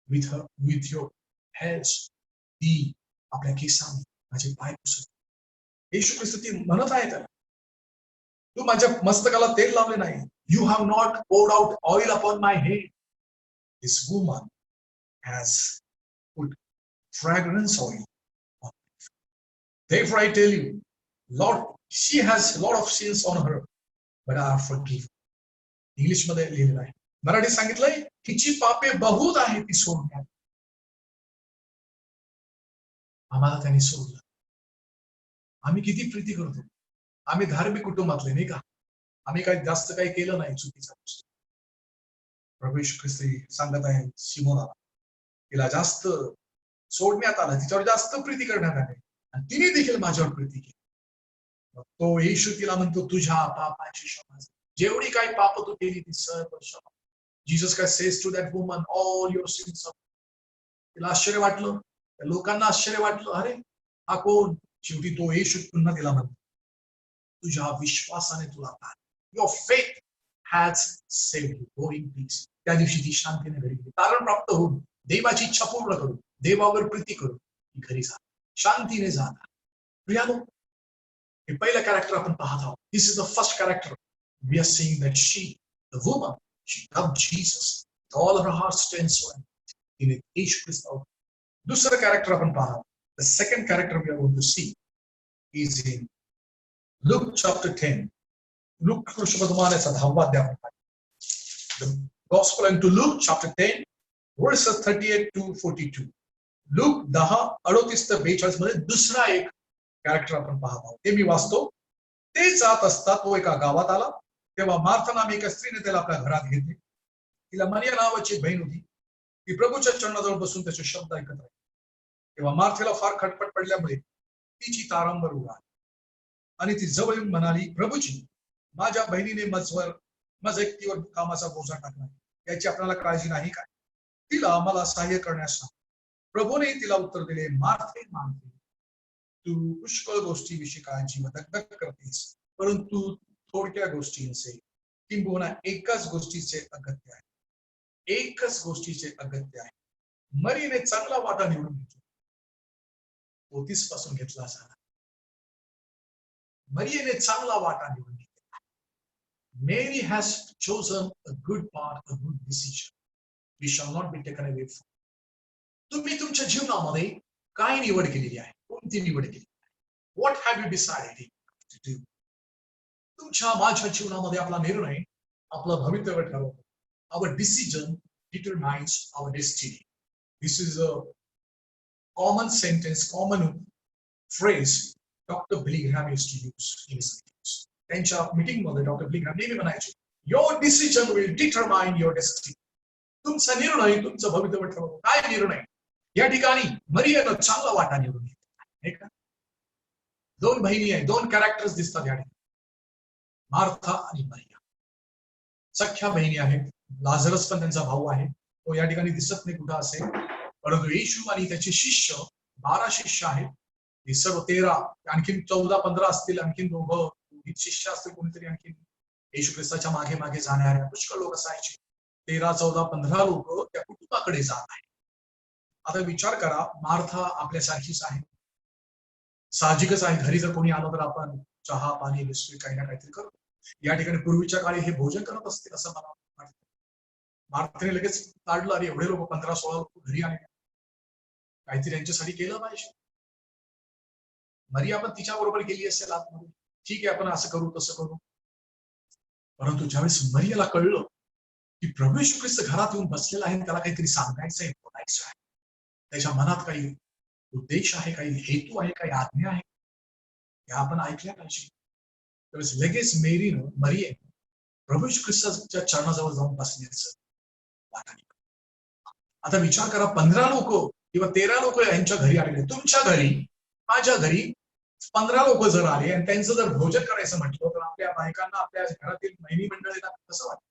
with your hairs. ती आपल्या केसांनी माझे पाय पुसत. येशू ख्रिस्त ती म्हणत आहे त्याला, तू माझ्या मस्तकाला तेल लावले नाही. You have not poured out oil upon my head. This woman has put fragrance oil on me. Therefore I tell you, Lord, she has a lot of sins on her, but I have forgiven. English मध्ये लिहिलेलं आहे. मराठी सांगितलंय तिची पापे बहुत आहे ती सोडण्यात. आम्हाला त्यांनी सोडलं. आम्ही किती प्रीती करतो. आम्ही धार्मिक कुटुंबातले नाही का. आम्ही काही जास्त काही केलं नाही चुकीचा गोष्ट. प्रभू येशू ख्रिस्त सांगत आहे शिमोनाला, तिला जास्त सोडण्यात आलं, तिच्यावर जास्त प्रीती करण्यात आली आणि तिने देखील माझ्यावर प्रीती केली. तो येशू तिला म्हणतो, तुझ्या पापाची क्षमा. जेवढी काही पाप तू केली ती सर्व क्षमा. Jesus Christ says to that woman, all your sins. तिला आश्चर्य वाटलं, लोकांना आश्चर्य वाटलं, अरे हा कोण. शेवटी तो येशू पुन्हा तिला म्हणतो, तुझ्या विश्वासाने तुला काय, your faith has saved you, go in peace. त्या दिवशी ती शांतीने घरी गेली. तारण प्राप्त होऊन देवाची इच्छा पूर्ण करून देवावर प्रीती करून ती घरी जा, शांतीने जाणार. प्रियानो, हे पहिलं कॅरेक्टर आपण पाहत आहोत. This is the first character. We are seeing that she, the woman, she loved Jesus with all her heart, strength, soul. तिने येशू ख्रिस्तावर. दुसरं कॅरेक्टर आपण पाहतो. The second character we are going to see is in Luke chapter 10. Luke कृष्णवर्धमानाचा 10वा अध्याय. The Gospel into Luke chapter 10 verses 38 to 42. Luke 10:38 ते 42 मध्ये दुसरा एक character आपण पाहत आहोत. ते मी वाचतो. ते जात असता तो एका गावात आला. तेव्हा मार्था नामे एका स्त्रीने त्याला आपल्या घरात घेतले. तिला मरिया नावाची बहीण होती. ती प्रभूच्या चरणाजवळ बसून त्याचे शब्द ऐकत राहिली. तेव्हा मार्थेला फार खटपट पडल्यामुळे तिची तारंबर उडाली आणि ती जवळ येऊन म्हणाली, प्रभूजी, माझ्या बहिणीने माझ्या एकटीवर कामाचा बोजा टाकला, याची आपल्याला काळजी नाही काय? तिला मला सहाय्य करण्यास सांग. प्रभूने तिला उत्तर दिले, मार्थे मार्थे, तू पुष्कळ गोष्टीविषयी काळजी व दगदग करतेस, परंतु थोडक्या गोष्टींचे किंबहुना एकाच गोष्टीचे अगत्य आहे. एकच गोष्टीचे अगत्य आहे. मरीने चांगला वाटा निवडून घेतला, 34 पासून घेतला असा. मरियेने चांगला वाटा निवडून घेतला. Mary has chosen a good part, a good decision. We shall not be taken away from. तुम्ही तुमच्या जीवनामध्ये काय निवड केलेली आहे? कोणती निवड केली आहे? What have you decided to do? तुमच्या माझ्या जीवनामध्ये आपला निर्णय आपलं भवितव्य ठरवतो. Our decision determines our destiny. This is a common sentence, common phrase Dr. Billy Graham used to use in his meetings. त्यांच्या मीटिंग मध्ये डॉक्टर बिली ग्रॅहम नेहमी म्हणायचे, your decision will determine your destiny. तुमचा निर्णय तुमचं भवितव्य ठरवतो. काय निर्णय? या ठिकाणी मरियानं चांगला वाटा निवडून घेतला. दोन बहिणी आहेत, दोन कॅरेक्टर्स दिसतात या ठिकाणी, मार्था आणि मरिया. सख्या बहिणी आहेत. लाझरस पण त्यांचा भाऊ आहे, तो या ठिकाणी दिसत नाही कुठं असेल, परंतु येशू आणि त्याचे शिष्य 12 शिष्य आहेत. हे सर्व 13, आणखीन 14-15 असतील, आणखीन दोघं शिष्य असतील कोणीतरी, आणखीन येशू ख्रिस्ताच्या मागे मागे जाणाऱ्या पुष्कळ लोक असायचे. 13, 14, 15 लोक त्या कुटुंबाकडे जात आहेत. आता विचार करा, मार्था आपल्यासारखीच आहे. साहजिकच आहे, घरी जर कोणी आलं तर आपण चहा पाणी बिस्किट काही ना काहीतरी करतो. या ठिकाणी पूर्वीच्या काळी हे भोजन करत असतील असं मला वाटतं. मार्थेने लगेच काढलं, अरे एवढे लोक 15-16 लोक घरी आले, काहीतरी यांच्यासाठी केलं पाहिजे. मरिया पण तिच्या बरोबर गेली असेल आतमध्ये, ठीक आहे आपण असं करू तसं करू. परंतु ज्यावेळेस मरियाला कळलं की प्रभू येशू ख्रिस्त घरात येऊन बसलेला आहे, त्याला काहीतरी सांगायचं आहे, बोलायचं आहे, त्याच्या मनात काही उद्देश आहे, काही हेतू आहे, काही आज्ञा आहे, या आपण ऐकल्या पाहिजे. त्यावेळेस लगेच मरिये प्रभू येशू ख्रिस्ताच्या चरणाजवळ जाऊन बसण्याचं वाटा. आता विचार करा, 15 लोक किंवा 13 लोक यांच्या घरी आलेले, तुमच्या घरी माझ्या घरी 15 लोक जर आले आणि त्यांचं जर भोजन करायचं म्हटलं तर आपल्या बायकांना, आपल्या घरातील महिनी मंडळींना कसं वाटतं?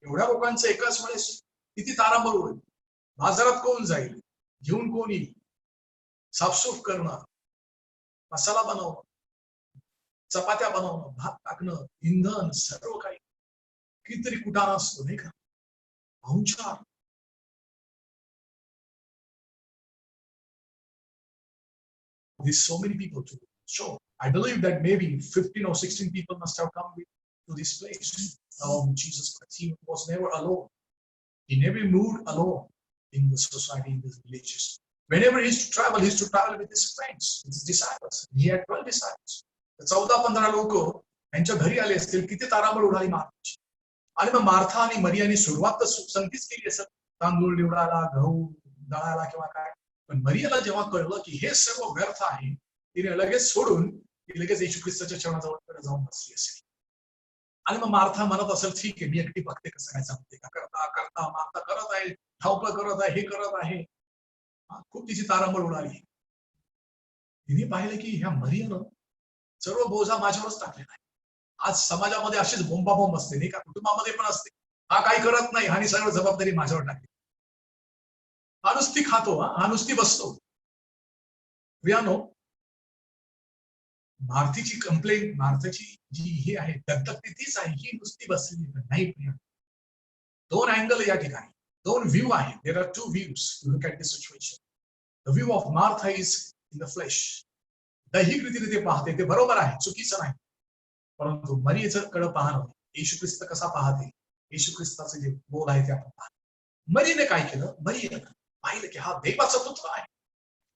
एवढ्या लोकांचं एकाच वेळेस किती तारांबळ होईल? बाजारात कोण जाईल, घेऊन कोण येईल, साफसूफ करणं, मसाला बनवणं, चपात्या बनवणं, भात टाकणं, इंधन, सर्व काही कितीतरी कुटाणा असतो नाही का? पाहुणचार. There's so many people to show. I believe that maybe 15 or 16 people must have come to this place. Jesus Christ, he was never alone. He never moved alone in the society, in the villages. Whenever he used to travel with his friends, with his disciples. He had 12 disciples. 14-15 लोक यांच्या घरी आले असतील, किती तारांबळ उडाली मार्थाची. आणि मग मार्था आणि मरियाने सुरुवात तर संगतीच केली असेल, तांदूळ निवडायला, गहू दळायला किंवा काय. पण मरियाला जेव्हा कळलं की हे सर्व व्यर्थ आहे, तिने लगेच सोडून ती लगेच येशू ख्रिस्ताच्या चरणाजवळ जाऊन बसली असेल. आणि मग मार्था म्हणत असेल, ठीक आहे मी एकटी बघते कसं काय जमते का. करता करता मार्था करत आहे, धावपळ करत आहे, हे करत आहे, खूप तिची तारांबळ उडाली. तिने पाहिलं की ह्या मरियानं सर्व बोजा माझ्यावरच टाकलेला आहे. आज समाजामध्ये अशीच बोंबाबोंब असते नाही का, कुटुंबामध्ये पण असते, हा काही करत नाही आणि सर्व जबाबदारी माझ्यावर टाकली. हा नुसती खातो, हा नुसती बसतो. प्रियानो, मार्थीची कंप्लेंट, मार्थाची जी हे आहे दगदग तीच आहे, ही नुसती बसलेली नाही. प्रिया, दोन अँगल या ठिकाणी, दोन व्ह्यू आहे. There are 2 views to look at this situation. The view of Martha is in the flesh. दैहिक रीतीने ते पाहते, ते बरोबर आहे, चुकीचं नाही. परंतु मरियेचं कडे पाहणं, येशू ख्रिस्त कसा पाहते, येशू ख्रिस्ताचे जे बोल आहे ते आपण पाहतो. मरियेने काय केलं? मरियेने पाहिलं की हा देवाचा पुत्र आहे,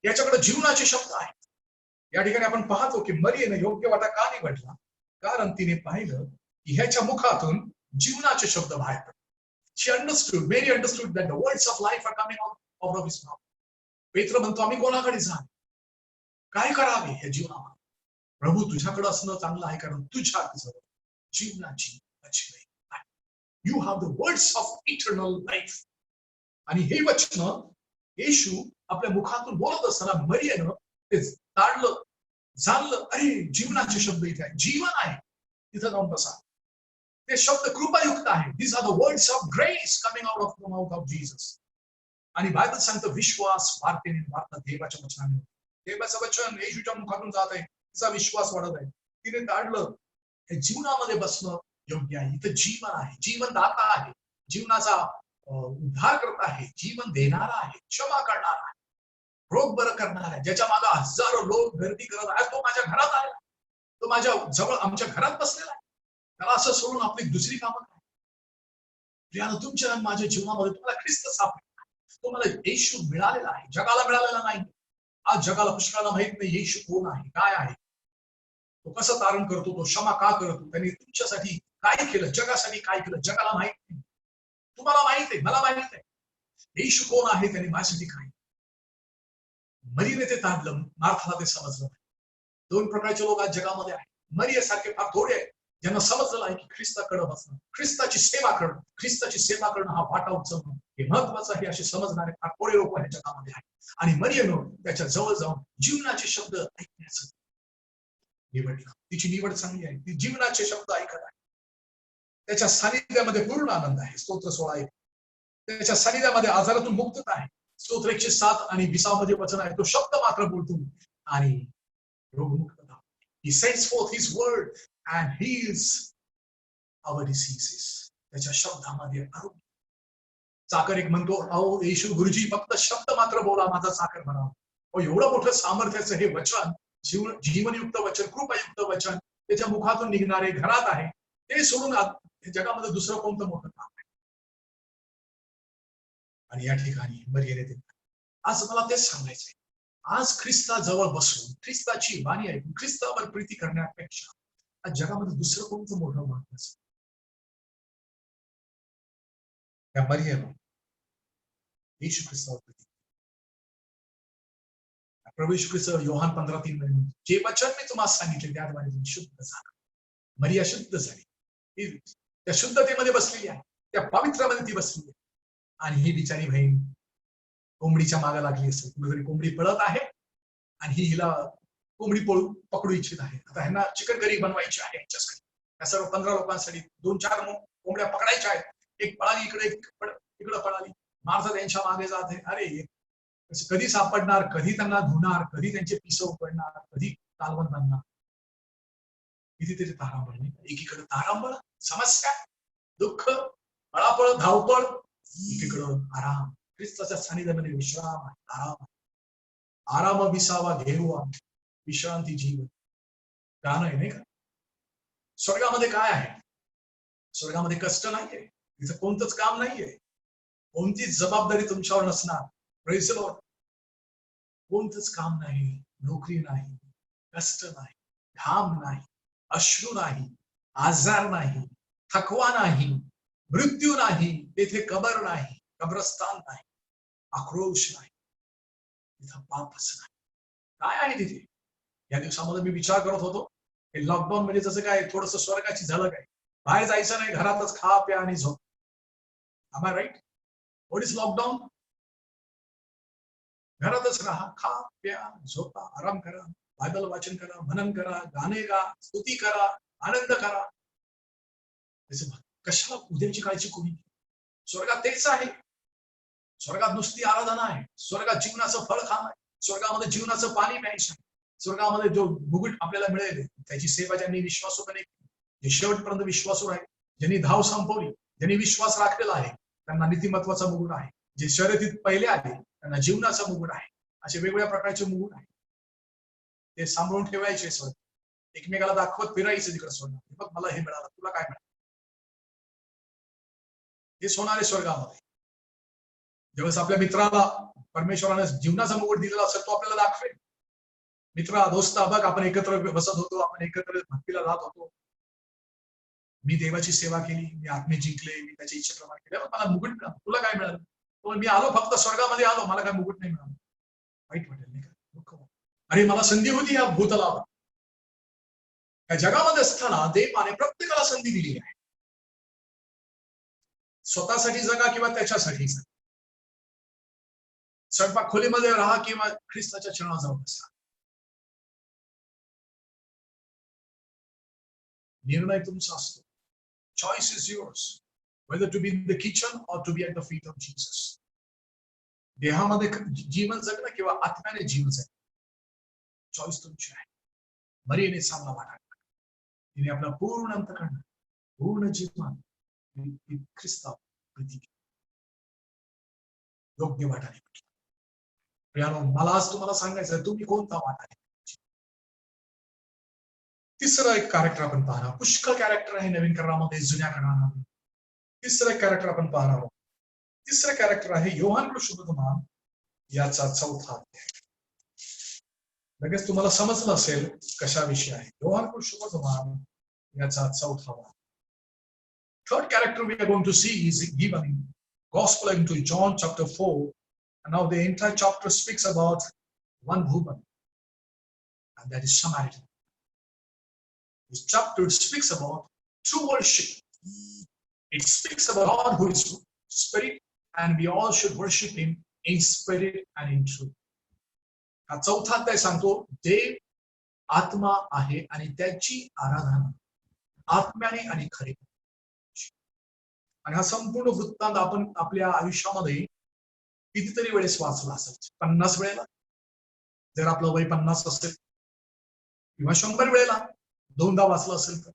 याच्याकडे जीवनाचे शब्द आहेत. या ठिकाणी आपण पाहतो की मरियेने योग्य वाटा का निवडला? कारण तिने पाहिलं की ह्याच्या मुखातून जीवनाचे शब्द बाहेर पडले. She understood, Mary understood that the words of life are coming out of his mouth. पेत्र म्हणतो, आम्ही कोणाकडे जा, काय करावे या जीवनामध्ये? प्रभू तुझ्याकडे असणं चांगलं आहे, कारण तुझ्या जीवनाची वचने आहे. You have the words of eternal life. आणि हे वचन येशू आपल्या मुखातून बोलत असताना मरियेनं ते ताडलं, जाणलं, अरे जीवनाचे शब्द इथे आहे, जीवन आहे, तिथं जाऊन बसा. ते शब्द कृपायुक्त आहे. These are the words of grace coming out of the mouth of Jesus. आणि बायबल सांगतं विश्वास वाढते देवाच्या वचनाने. देवाचं वचन येशूच्या मुखातून जात आहे, तिचा विश्वास वाढत आहे. तिने ताडलं, हे जीवनामध्ये बसणं योग्य आहे. इथं जीवन आहे, जीवनदाता आहे, जीवनाचा उद्धार करत आहे, जीवन देणारा आहे, क्षमा करणारा आहे, रोग बरं करणार आहे. ज्याच्या मागे हजारो लोक गर्दी करत आहेत, तो माझ्या घरात आला, तो माझ्या जवळ आमच्या घरात बसलेला आहे. त्याला असं सोडून आपली दुसरी कामं काय? प्रियानो, तुमच्या माझ्या जीवनामध्ये तुम्हाला ख्रिस्त सापडला, तुम्हाला येशू मिळालेला आहे, जगाला मिळालेला नाही. आज जगाला पुष्कळाला माहित नाही येशू कोण आहे, काय आहे, तो कसं तारण करतो, तो क्षमा का करतो, त्यांनी तुमच्यासाठी काय केलं, जगासाठी काय केलं, जगाला माहित नाही. तुम्हाला माहित आहे, मला माहित आहे येशू कोण आहे, त्यांनी माझ्यासाठी काय. मरियेने ते ताडलं, मार्थाला ते समजलं. दोन प्रकारचे लोक आज जगामध्ये आहेत. मरियेसारखे फार थोडे आहेत ज्यांना समजलं आहे की ख्रिस्ताकडे बसणं, ख्रिस्ताची सेवा करणं, ख्रिस्ताची सेवा करणं हा वाटा उचलणं हे महत्वाचं आहे, असे समजणारे फार थोडे लोक ह्या जगामध्ये आहेत. आणि मरियेनं त्याच्या जवळ जाऊन जीवनाचे शब्द ऐकण्याचं निवडलं. तिची निवड चांगली आहे, ती जीवनाचे शब्द ऐकत आहे. त्याच्या सानिध्यामध्ये पूर्ण आनंद आहे. स्तोत्र 16:1. त्याच्या सानिध्यामध्ये आजारातून मुक्तता आहे. स्तोत्र 107 आणि 20 मध्ये वचन आहे, तो शब्द मात्र बोलतो आणि रोगमुक्तता. He sends forth his word and heals our diseases. त्याच्या शब्दामध्ये आरोग्य. साखर एक म्हणतो, अहो येशू गुरुजी फक्त शब्द मात्र बोला, माझा साखर भरा. एवढं मोठं सामर्थ्याचं हे वचन, जीवनयुक्त वचन, कृपायुक्त वचन, त्याच्या मुखातून निघणारे घरात आहे, ते सोडून जगामध्ये दुसरं कोणतं मोठं काम आहे? आणि या ठिकाणी मर्यादित आज मला तेच सांगायचंय. आज ख्रिस्ताजवळ बसून ख्रिस्ताची वाणी ऐकून ख्रिस्तावर प्रीती करण्यापेक्षा आज जगामध्ये दुसरं कोणतं मोठं महत्वाचं? त्या मर्यादा येशू ख्रिस्तावर प्रीती. प्रभू येशू ख्रिस्त योहान 15:3 मध्ये म्हणतो, जे वचन मी तुम्हाला सांगितले त्याद्वारे तुम्ही शुद्ध झाला. मरिया शुद्ध झाली, त्या शुद्धतेमध्ये बसलेली आहे, त्या पवित्रामध्ये ती बसलेली आहे. आणि ही बिचारी बहीण कोंबडीच्या मागे लागली असेल, कुठेतरी कोंबडी पळत आहे आणि ही हिला कोंबडी पकडू इच्छित आहे. आता ह्यांना चिकन करी बनवायची आहे यांच्यासाठी, या सर्व 15 लोकांसाठी 2-4 कोंबड्या पकडायच्या आहेत. एक पळाली इकडे, इकडे पळाली. मार्था त्यांच्या मागे जाते. अरे कधी सापडणार, कधी त्यांना धुणार, कधी त्यांचे पिस उकडणार, कधी कालवण बनणार. कितीतरी तारांबळ नाही, एकीकडे तारांबळ, समस्या, दुःख, पळापळ, धावपळ, एकीकडं आराम, ख्रिस्ताच्या सानिध्यामध्ये विश्राम आहे, आराम आहे. आराम विसावा घेऊवा, विश्रांती जीवन. गाणं आहे नाही का? स्वर्गामध्ये काय आहे? स्वर्गामध्ये कष्ट नाहीये, तिचं कोणतंच काम नाहीये, कोणतीच जबाबदारी तुमच्यावर नसणार. Praise the Lord. कोणतंच काम नाही, नोकरी नाही, कष्ट नाही, घाम नाही, अश्रू नाही, आजार नाही, थकवा नाही, मृत्यू नाही, तेथे कबर नाही, कब्रस्तान नाही, आक्रोश नाही, तिथं पापच नाही. काय आहे तिथे? या दिवसामध्ये मी विचार करत होतो, हे लॉकडाऊन म्हणजे जसं काय थोडस स्वर्गाची झलक आहे. बाहेर जायचं नाही, घरातच खा प्या आणि झोप. Am I right? What is lockdown? घरातच राहा, खा प्या झोपा, आराम करा, बायबल वाचन करा, मनन करा, गाणे गा, स्तुती करा, आनंद करा. कशाला उद्याची काळजी कोणी? स्वर्गात तेच आहे. स्वर्गात नुसती आराधना आहे, स्वर्गात जीवनाचं फळ खाणं आहे, स्वर्गामध्ये जीवनाचं पाणी प्यायचं आहे, स्वर्गामध्ये जो मुकुट आपल्याला मिळेल त्याची सेवा ज्यांनी विश्वासूपणे केली, जे शेवटपर्यंत विश्वासू आहे, ज्यांनी धाव संपवली, ज्यांनी विश्वास राखलेला आहे, त्यांना नीतिमत्वाचा मुकुट आहे. जे शर्यतीत पहिले आले त्यांना जीवनाचा मुकुट आहे. असे वेगवेगळ्या प्रकारचे मुकुट आहे, ते सांभाळून ठेवायचे. स्वर्ग एकमेकाला दाखवत फिरायचं तिकडे स्वर्ग. बघ मला हे मिळालं, तुला काय मिळालं? हेच होणार आहे स्वर्गामध्ये. ज्यावेळेस आपल्या मित्राला परमेश्वराने जीवनाचा मुकुट दिलेला असेल, तो आपल्याला दाखवेल. मित्रा, दोस्ता, बघ आपण एकत्र बसत होतो, आपण एकत्र भक्तीला जात होतो, मी देवाची सेवा केली, मी आत्मे जिंकले, मी त्याच्या इच्छेप्रमाणे केले, मला मुकुट मिळालं. तुला काय मिळालं? मी आलो फक्त स्वर्गामध्ये आलो, मला काय मुकुट नाही मिळालं. वाईट वाटेल नाही का? दुःख. अरे मला संधी होती या भूतलावर. या जगामध्ये असताना देवाने प्रत्येकाला संधी दिली आहे. स्वतःसाठी जगा किंवा त्याच्यासाठी जगा, स्वयंपाक खोलीमध्ये राहा किंवा ख्रिस्ताच्या चरणाजवळ बसा. निर्णय तुमचा असतो. Choice is yours, whether to be in the kitchen or to be at the feet of Jesus. देहामध्ये जीवन जगणं किंवा आत्म्याने जीवन जगणं, चॉईस तुमची आहे. मरियेने चांगला वाटा, तिने आपला पूर्ण अंतःकरण, पूर्ण जीवन ख्रिस्तावर प्रीती केली, योग्य वाटाने. प्रियानो, मला आज तुम्हाला सांगायचं, तुम्ही कोणता वाटा आहे? तिसरं एक कॅरेक्टर आपण पाहणार. पुष्कळ कॅरेक्टर आहे नवीन करारामध्ये, जुन्या करारामध्ये. तिसरं कॅरेक्टर आपण पाहणार आहोत. तिसरं कॅरेक्टर आहे योहान शुभवर्तमान याचा 4था अध्याय. लगेच तुम्हाला समजलं असेल कशाविषयी आहे. योहान शुभवर्तमान याचा 4था भाग. Third character we are going to see is given in Gospel into John chapter 4, and now the entire chapter speaks about one woman, and that is Samaritan. This chapter speaks about true worship. It speaks about God who is spirit, and we all should worship Him in spirit and in truth. हा 4था अध्याय सांगतो, देव आत्मा आहे आणि त्याची आराधना आत्म्याने आणि खरे. आणि हा संपूर्ण वृत्तांत आपण आपल्या आयुष्यामध्ये कितीतरी वेळेस वाचला असेल. 50 वेळेला जर आपलं वय 50 असेल, किंवा 100 वेळेला 2दा वाचलं असेल तर.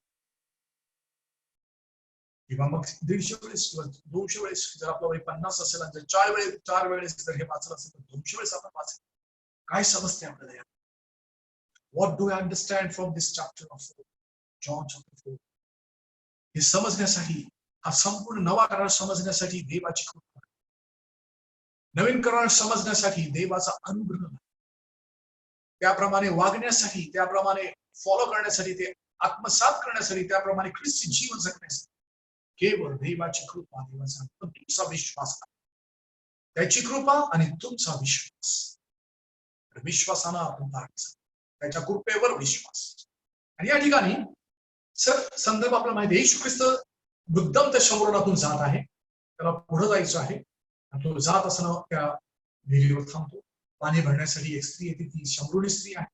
किंवा मग 150 वेळेस किंवा 200 वेळेस, जर आपलं वय 50 असेल आणि जर 4 वेळेस जर हे वाचलं असेल तर 200 वेळेस आपण वाचलं. काय समजते आपल्याला? What do I understand from this chapter of John chapter 4? हे समजण्यासाठी, हा संपूर्ण नवा करार समजण्यासाठी देवाची कृपा, नवीन करार समजण्यासाठी देवाचा अनुग्रह, त्याप्रमाणे वागण्यासाठी, त्याप्रमाणे फॉलो करण्यासाठी, ते आत्मसात करण्यासाठी, त्याप्रमाणे ख्रिस्ती जीवन जगण्यासाठी केवळ देवाची कृपा, देवाचा तुमचा विश्वास, त्याची कृपा आणि तुमचा विश्वास. विश्वासानं आपण त्याच्या कृपेवर विश्वास. आणि या ठिकाणी संदर्भ आपला माहिती आहे, येशू ख्रिस्त मुद्दाम त्या शंभरणातून जात आहे, त्याला पुढे जायचं आहे. तो जात असताना त्या विहिरीवर थांबतो. पाणी भरण्यासाठी एक स्त्री येते, ती शंभरुणी स्त्री आहे.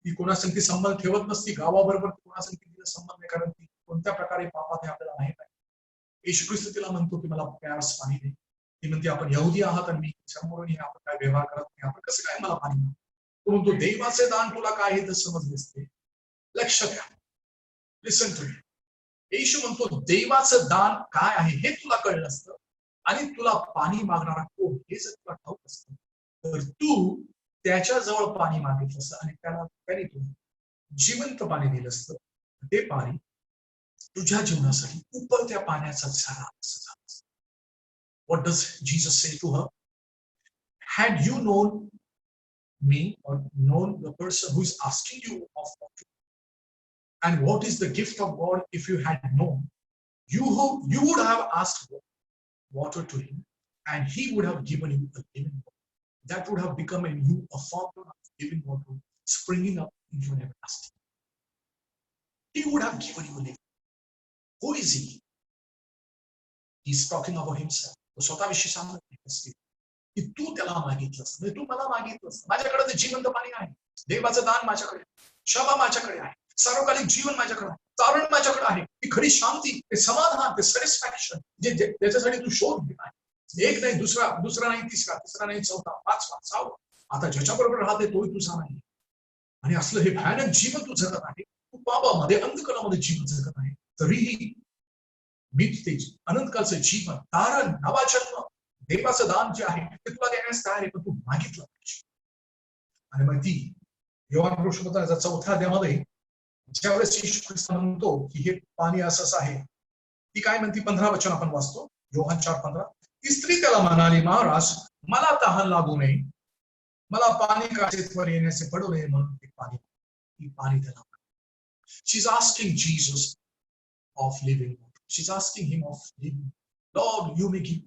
ती कोणासंगती संबंध ठेवत नसती, गावाबरोबर कोणासंगती तिला संबंध नाही, कारण ती कोणत्या प्रकारे पापात हे आपल्याला माहित आहे. येशू ख्रिस्त तिला म्हणतो की मला प्यास पाणी दे. ती म्हणते आपण यहुदी आहात आणि मी शंभरुणी, आपण काय व्यवहार करत नाही, आपण कसं काय मला पाणी? तो म्हणतो देवाचे दान तुला काय आहे तर समजले असते. लक्ष द्या, लिसन टू मी. येशू म्हणतो देवाचं दान काय आहे हे तुला कळलं असतं आणि तुला पाणी मागणारा कोण हे जर तुला ठाऊक असतं तर तू त्याच्या जवळ पाणी मागितलं असतं आणि त्याने तू जिवंत पाणी दिलं असतं. ते पाणी तुझ्या जीवनासाठी उकळत्या पाण्याचा झरा असं झालं. What does Jesus say to her? Had you known me or known the person who is asking you of water, and what is the gift of God, if you had known, you would have asked water to him and he would have given you a living water that would have become in you a fountain of living water springing up into an everlasting. He would have given you a living. Who is he? He's talking about himself. तो स्वतःविषयी सांगत असते की तू त्याला मागितलंस, म्हणजे तू मला मागितलंस. माझ्याकडे ते जिवंत पाणी आहे, देवाचं दान माझ्याकडे, क्षमा माझ्याकडे आहे, सार्वकालिक जीवन माझ्याकडे आहे, तारण माझ्याकडे आहे, ती खरी शांती, ते समाधान, ते सॅटिस्फॅक्शन जे त्याच्यासाठी तू शोध घेत आहे. एक नाही, दुसरा नाही, तिसरा नाही, चौथा, पाचवा, सहावा, आता ज्याच्या बरोबर राहते तोही तुझा नाही. आणि असलं हे भयानक जीवन तू जगत आहे, तू पापामध्ये अंधकारामध्ये जीवन जगत आहे, तरीही मी ते अनंतकाळचं जीवन, तारण, नवा जन्म, देवाचं दान जे आहे ते तुला देण्यास तयार आहे, पण तू मागितलं पाहिजे. आणि मग ती योहान सुसमाचाराच्या 4थ्या अध्यायामध्ये ज्यावेळेस येशू ख्रिस्त म्हणतो की हे पाणी असंच आहे, ती काय म्हणती 15 वचन आपण वाचतो, योहान 4:15. ती स्त्री त्याला म्हणाली, महाराज मला तहान लागू नये, मला पाणी काचेवर येण्याचे पडू नये म्हणून ते पाणी त्याला. She's asking Jesus of living water. She's asking him of living. Lord, you may give.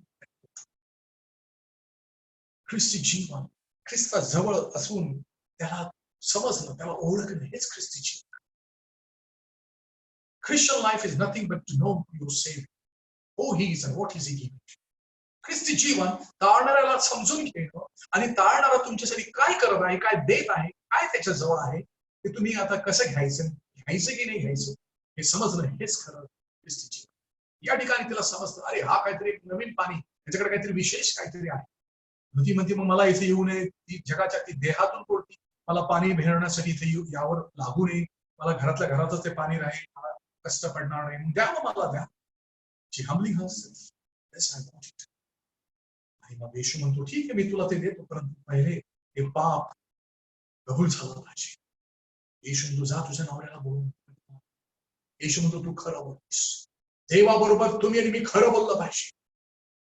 ख्रिस्ती जीवन, ख्रिस्ता जवळ असून त्याला समजणं, त्याला ओळखणं हेच ख्रिस्ती जीवन. Christian life is nothing but to know your Savior, who he is and what is he giving. ख्रिस्ती जीवन ताळणाऱ्याला समजून घेणं आणि ताळणारा तुमच्यासाठी काय करत आहे, काय देत आहे, काय त्याच्या जवळ आहे, ते तुम्ही आता कसं घ्यायचं की नाही घ्यायचं हे समजणं हेच खरं ख्रिस्ती जीवन. या ठिकाणी तिला समजतं, अरे हा काहीतरी एक नवीन पाणी, त्याच्याकडे काहीतरी विशेष काहीतरी आहे. ती म्हणते मग मला इथे येऊ नये, ती जगाच्या ती देहातून बोलती, मला पाणी भेटण्यासाठी इथे यावर लागू नये, मला घरातल्या घरातच ते पाणी राहील, मला कष्ट पडणार नाही, द्या मग मला द्या. She humbling herself. Yes, I want it. आणि मग येशू म्हणतो ठीक आहे मी तुला ते देतो, परंतु पहिले हे पाप कबूल झालं पाहिजे. येशू म्हणतो जा तुझ्या नवऱ्याला बोलून. येशू म्हणतो तू खरं बोलतोस, देवाबरोबर तुम्ही आणि मी खरं बोललं पाहिजे.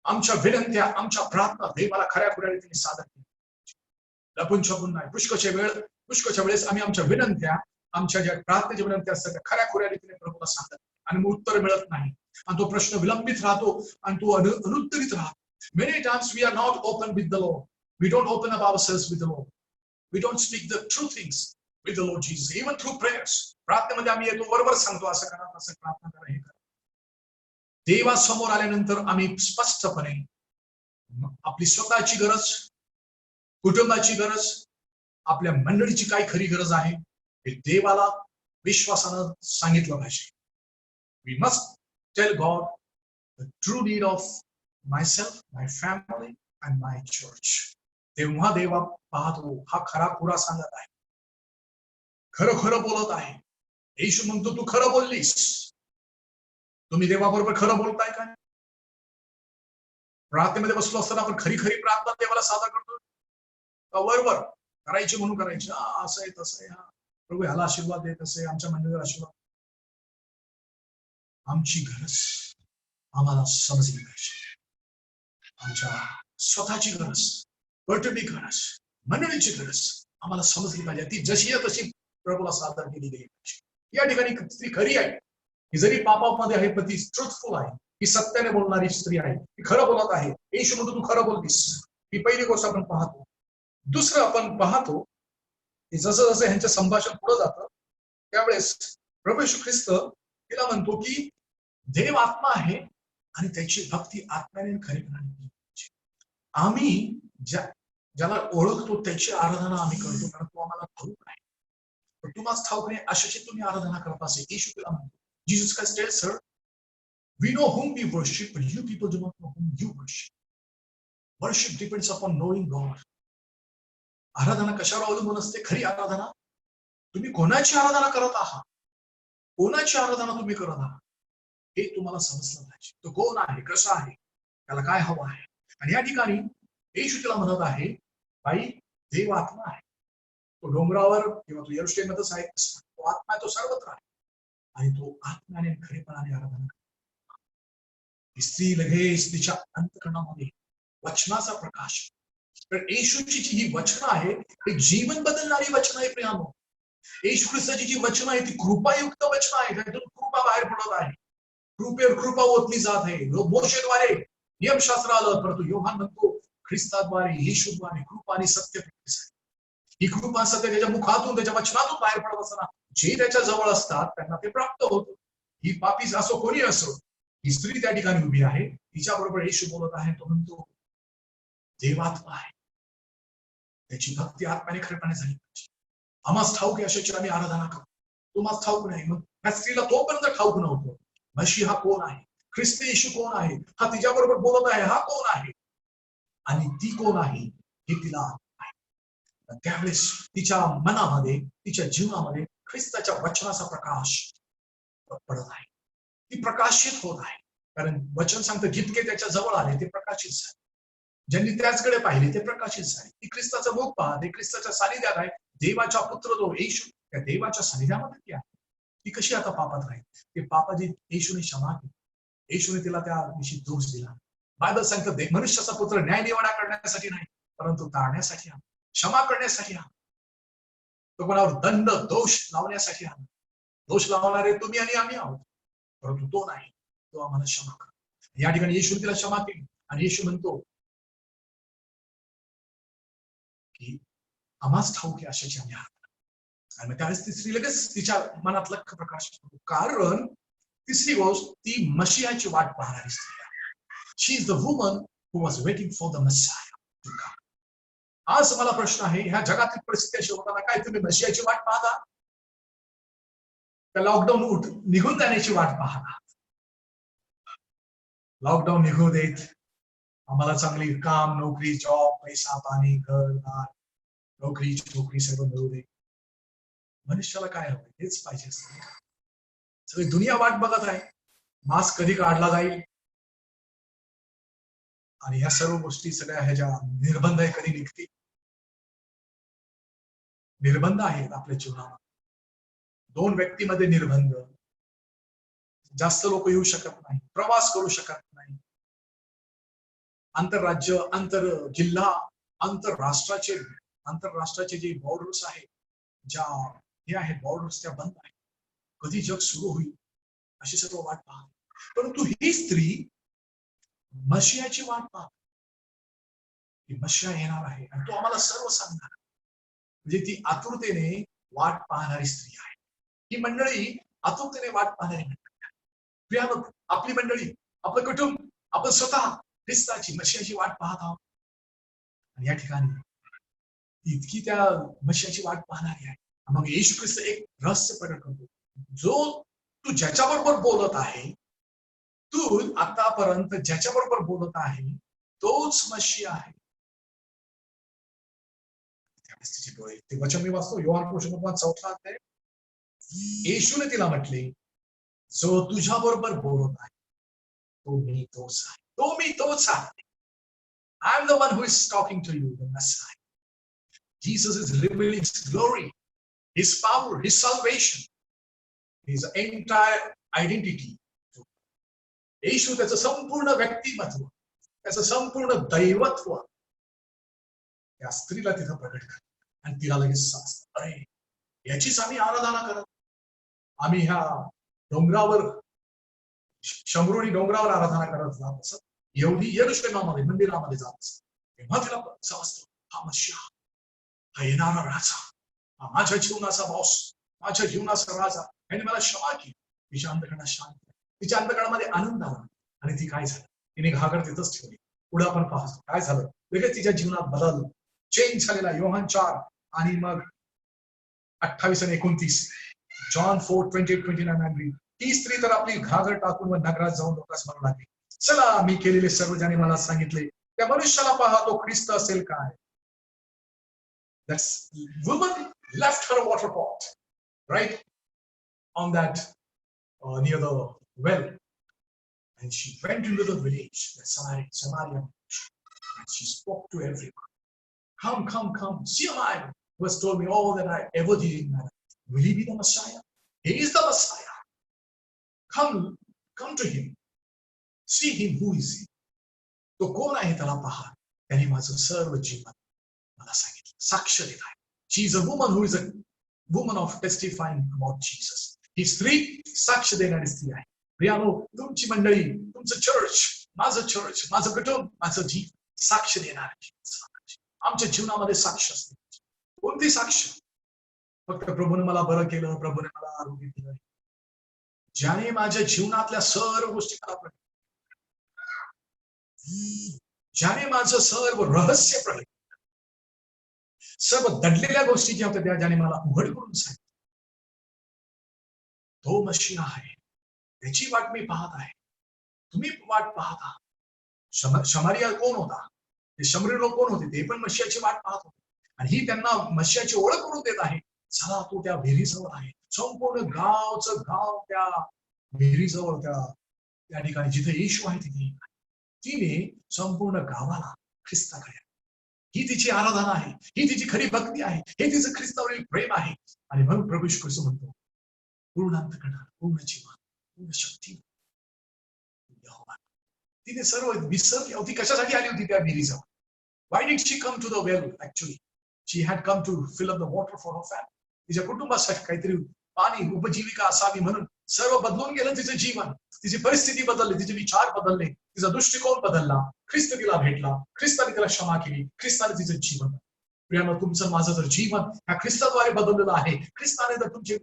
आमच्या विनंत्या, आमच्या प्रार्थना देवाला खऱ्या खुऱ्या रीतीने सादर केल्या, लपून छपून नाही. पुष्कळच्या वेळेस आम्ही आमच्या विनंत्या, आमच्या ज्या प्रार्थनेच्या विनंत्या असतात त्या खऱ्या खुऱ्या रीतीने प्रभूला सांगतात आणि मग उत्तर मिळत नाही आणि तो प्रश्न विलंबित राहतो आणि तो अनुत्तरित राहतो. Many times we are not open with the Lord. We don't open up ourselves with the Lord. We don't speak the true things with the Lord Jesus, even through prayers. प्रार्थनेमध्ये आम्ही येतो, बरोबर सांगतो, असं करा, असं प्रार्थना करा, हे करा. देवासमोर आल्यानंतर आम्ही स्पष्टपणे आपली स्वतःची गरज, कुटुंबाची गरज, आपल्या मंडळीची काय खरी गरज आहे हे देवाला विश्वासानं सांगितलं पाहिजे. We must tell God the true need of myself, my family and my church. तेव्हा देवा पाहतो हा खरा खुरा सांगत आहे, खरं खरं बोलत आहे. येशू म्हणतो तू खरं बोललीस, तुम्ही देवाबरोबर खरं बोलताय का? प्रार्थनेमध्ये बसलो असताना आपण खरी खरी प्रार्थना देवाला सादर करतो का वरवर करायची म्हणून करायची? असं आहे तसं आहे, हा प्रभू ह्याला आशीर्वाद देत असे, आमच्या मंडळीला आशीर्वाद. आमची गरज आम्हाला समजली पाहिजे. आमच्या स्वतःची गरज, कौटुंबिक गरज, मंडळीची गरज आम्हाला समजली पाहिजे. ती जशी आहे तशी प्रभूला सादर केली गेली पाहिजे. या ठिकाणी स्त्री खरी आहे, ही जरी पापामध्ये आहे पण ती ट्रुथफुल आहे, ही सत्याने बोलणारी स्त्री आहे, ती खरं बोलत आहे. येशू म्हणतो तू खरं बोलतीस. ही पहिली गोष्ट आपण पाहतो. दुसरं आपण पाहतो की जसं जसं ह्यांचं संभाषण पुढे जातं त्यावेळेस प्रभू येशू ख्रिस्त तिला म्हणतो की देव आत्मा आहे आणि त्याची भक्ती आत्म्याने खरेपणाने आम्ही ज्याला ओळखतो त्याची आराधना आम्ही करतो, कारण तो आम्हाला ठाऊक आहे. पण तुम्हाला ठाऊक नाही अशाची तुम्ही आराधना करत असेल. येशू तिला म्हणतो, Jesus Christ tells her, we know whom we worship, but you people do not know whom you worship. Worship depends upon knowing God. आराधना कशावर अवलंबून असते? खरी आराधना तुम्ही कोणाची आराधना करत आहात, कोणाची आराधना तुम्ही करत आहात हे तुम्हाला समजलं पाहिजे. तो कोण आहे, कसा आहे, त्याला काय हवं आहे. आणि या ठिकाणी येशू तिला म्हणत आहे, बाई देव आत्मा आहे. तो डोंगरावर किंवा तो यरूशलेममध्येच आहे, तो आत्मा आहे, तो सर्वत्र आहे आणि तो आत्म्याने खरेपणाने आराधना करतो. स्त्री लगेच तिच्या अंतःकरणामध्ये वचनाचा प्रकाश. तर येशूची जी ही वचनं आहे ती जीवन बदलणारी वचनं आहे प्रियानो. येशू ख्रिस्ताची जी वचनं आहे ती कृपायुक्त वचनं आहे, त्यातून कृपा बाहेर पडत आहे. कृपेवर कृपा ओतली जात आहे. मोशेद्वारे नियमशास्त्र आलं, परंतु योहान म्हणतो ख्रिस्ताद्वारे, येशूद्वारे कृपा आणि सत्य प्रकट झाले. ही कृपा सत्य त्याच्या मुखातून, त्याच्या वचनातून बाहेर पडत असताना जे त्याच्या जवळ असतात त्यांना ते प्राप्त होतं. ही पापी असो कोणी असो, ही स्त्री त्या ठिकाणी उभी आहे, तिच्या बरोबर येशू बोलत आहे. तो म्हणतो देवात्मा आहे, त्याची भक्ती आत्म्याने खरेपणाने झाली पाहिजे. आम्हाच ठाऊक आहे अशाची आम्ही आराधना करतो, तुम्हाला ठाऊक नाही. मग त्या स्त्रीला तोपर्यंत ठाऊक नव्हतं मशी हा कोण आहे, ख्रिस्त येशू कोण आहे, हा तिच्या बरोबर बोलत आहे हा कोण आहे आणि ती कोण आहे हे तिला आहे. त्यावेळेस तिच्या मनामध्ये, तिच्या जीवनामध्ये ख्रिस्ताच्या वचनाचा प्रकाश पडत आहे. ती प्रकाशित होत आहे, कारण वचन सांगतं जितके त्याच्या जवळ आले ते प्रकाशित झाले. ज्यांनी त्याचकडे पाहिले ते प्रकाशित झाले. ती ख्रिस्ताचं मुख पाहते, ख्रिस्ताच्या सानिध्यात आहे. देवाचा पुत्र जो येशू त्या देवाच्या सानिध्यामध्ये ती आहे. ती कशी आता पापात राहील? ते पापाची येशूने क्षमा केली, येशूने तिला त्या दिवशी दोष दिला. बायबल सांगतं मनुष्याचा पुत्र न्याय निवाडा करण्यासाठी नाही, परंतु तारण्यासाठी आला, क्षमा करण्यासाठी आला. तो कोणावर दंड दोष लावण्यासाठी आला. दोष लावणारे तुम्ही आणि आम्ही आहोत, परंतु तो नाही, तो आम्हाला क्षमा कर. या ठिकाणी येशू तिला क्षमा केली आणि येशू म्हणतो की आम्हाच ठाऊक आहे अशाची आम्ही आहात. आणि मग त्यावेळेस ती स्त्री लगेच तिच्या मनात लख प्रकाश होतो, कारण तिसरी गोष्ट ती मशियाची वाट पाहणारी स्त्री आहे. She is the woman who was waiting for the Messiah. आज मला प्रश्न आहे, ह्या जगातील परिस्थिती अशी होताना काय तुम्ही मशियाची वाट पाहता, त्या लॉकडाऊन निघून जाण्याची वाट पाहता? लॉकडाऊन निघू देत, आम्हाला चांगली काम, नोकरी, जॉब, पैसा पाणी, घरदार, नोकरी छोकरी सर्व मिळू दे. मनुष्याला काय हवं हेच पाहिजे असतं. सगळी दुनिया वाट बघत आहे, मास्क कधी काढला जाईल आणि ह्या सर्व गोष्टी सगळ्या ह्याच्या निर्बंध कधी निघतील. निर्बंध आहेत आपल्या जीवनामध्ये. 2 व्यक्तीमध्ये निर्बंध, जास्त लोक येऊ शकत नाही, प्रवास करू शकत नाही, आंतरराज्य, आंतर जिल्हा, आंतरराष्ट्राचे जे बॉर्डर्स आहेत, ज्या हे आहेत बॉर्डर्स, त्या बंद आहेत. कधी जग सुरू होईल अशी सर्व वाट पाहत. परंतु ही स्त्री मशियाची वाट पाहत, की मशिया येणार आहे आणि तो आम्हाला सर्व सांगणार. म्हणजे ती आतुरतेने वाट पाहणारी स्त्री आहे. ही मंडळी आतुरतेने वाट पाहणारी मंडळी आहे. प्रियानो, आपली मंडळी, आपलं कुटुंब, आपण स्वतः ख्रिस्ताची मशियाची वाट पाहत आहोत. आणि या ठिकाणी इतकी त्या मशियाची वाट पाहणारी आहे. मग येशू ख्रिस्त एक रहस्य प्रकट करतो, जो तू ज्याच्याबरोबर बोलत आहे, तू आतापर्यंत ज्याच्याबरोबर बोलत आहे तोच मशिया आहे. ते वचन मी वाचतो, योहान 4:4. येशूने तिला म्हटले, जो तुझ्या बरोबर बोलत आहे तो मी तोच आहे, तो मी तोच आहे. I am the one who is talking to you, the Messiah. Jesus is revealing his glory, his power, his salvation, his entire identity. येशू त्याचं संपूर्ण व्यक्तिमत्व, त्याचं संपूर्ण दैवत्व त्या स्त्रीला तिथं प्रकट करतो आणि तिला लगेच समजतं, अरे याचीच आम्ही आराधना करत. आम्ही ह्या डोंगरावर, शंभरुणी डोंगरावर आराधना करत जात असत, एवढी यरुशलेमामध्ये मंदिरामध्ये जात असत, तेव्हा तिला समजतो हा मशिहा, हा येणारा राजा, हा माझ्या जीवनाचा बॉस, माझ्या जीवनाचा राजा, याने मला क्षमा केली. तिच्या अंतकरणात शांत, तिच्या अंतकरणामध्ये आनंद आला. आणि ती काय झालं, तिने घागर तिथंच ठेवली. पुढे आपण पाहतो काय झालं, लगेच तिच्या जीवनात बदल, चेंज झालेला. योहान 4 आणि मग 28 आणि 29, जॉन 4:28-29. ती स्त्री तर आपली घागर टाकून व नगरात जाऊन लोकांस म्हणू लागली, चला मी केलेले सर्व ज्याने मला सांगितले त्या मनुष्याला पहा, तो ख्रिस्त असेल काय. That woman left her water pot right on that near the well, and she went into the village, the Samaria, and she spoke to everyone. Come, come, come, see a man who has told me all that I ever did in my life. Will he be the Messiah? He is the Messiah. Come to him. See him, who is he? तो कोण आहे त्याला पहा, त्याने माझं सर्व जीवन मला सांगितलं, साक्ष देत आहे. She is a woman who is a woman of testifying about Jesus. ही स्त्री साक्ष देणारी स्त्री आहे. प्रियानो, तुमची मंडळी, तुमचं चर्च, माझं कुटुंब, माझं जीवन साक्ष देणारे. आमच्या जीवनामध्ये साक्ष असते. कोणती साक्ष? फक्त प्रभूने मला बरं केलं, प्रभूने मला आरोग्य दिलं, ज्याने माझ्या जीवनातल्या सर्व गोष्टी मला, ज्याने माझं सर्व रहस्य प्रगट, सर्व दडलेल्या गोष्टी ज्या होत्या ज्याने मला उघड करून सांगितलं, तो मशिहा आहे. त्याची वाट मी पाहत आहे. तुम्ही वाट पाहता. शमारिया कोण होता? ते शमरी लोक कोण होते? ते पण मशिहाची वाट पाहत होते आणि ही त्यांना मशिहाची ओळख करून देत आहे. चला, तो त्या विहिरीजवळ आहे. संपूर्ण गावचं गाव त्या विहिरीजवळ, त्या ठिकाणी जिथे येशू आहे तिने संपूर्ण गावाला ख्रिस्ताकडे, ही तिची आराधना आहे, ही तिची खरी भक्ती आहे, हे तिचं ख्रिस्तावरील प्रेम आहे. आणि म्हणून प्रभू येशू म्हणतो, पूर्ण अंतकरणाने, पूर्ण जीवन, पूर्ण शक्ती तिने सर्व विसरली होती. कशासाठी आली होती त्या विहिरीजवळ? Why did she come to the well? Actually, she had come to fill up the water for her family. तिच्या कुटुंबासाठी काहीतरी पाणी, उपजीविका असावी म्हणून. सर्व बदलून गेलं तिचं जीवन, तिची परिस्थिती बदलली, तिचे विचार बदलले, तिचा दृष्टिकोन बदलला. ख्रिस्त तिला भेटला, ख्रिस्ताने तिला क्षमा केली, ख्रिस्ताने तिचं जीवन. प्रियानो, तुमचं माझं जर जीवन ह्या ख्रिस्ताद्वारे बदललेलं आहे, ख्रिस्ताने जर तुमची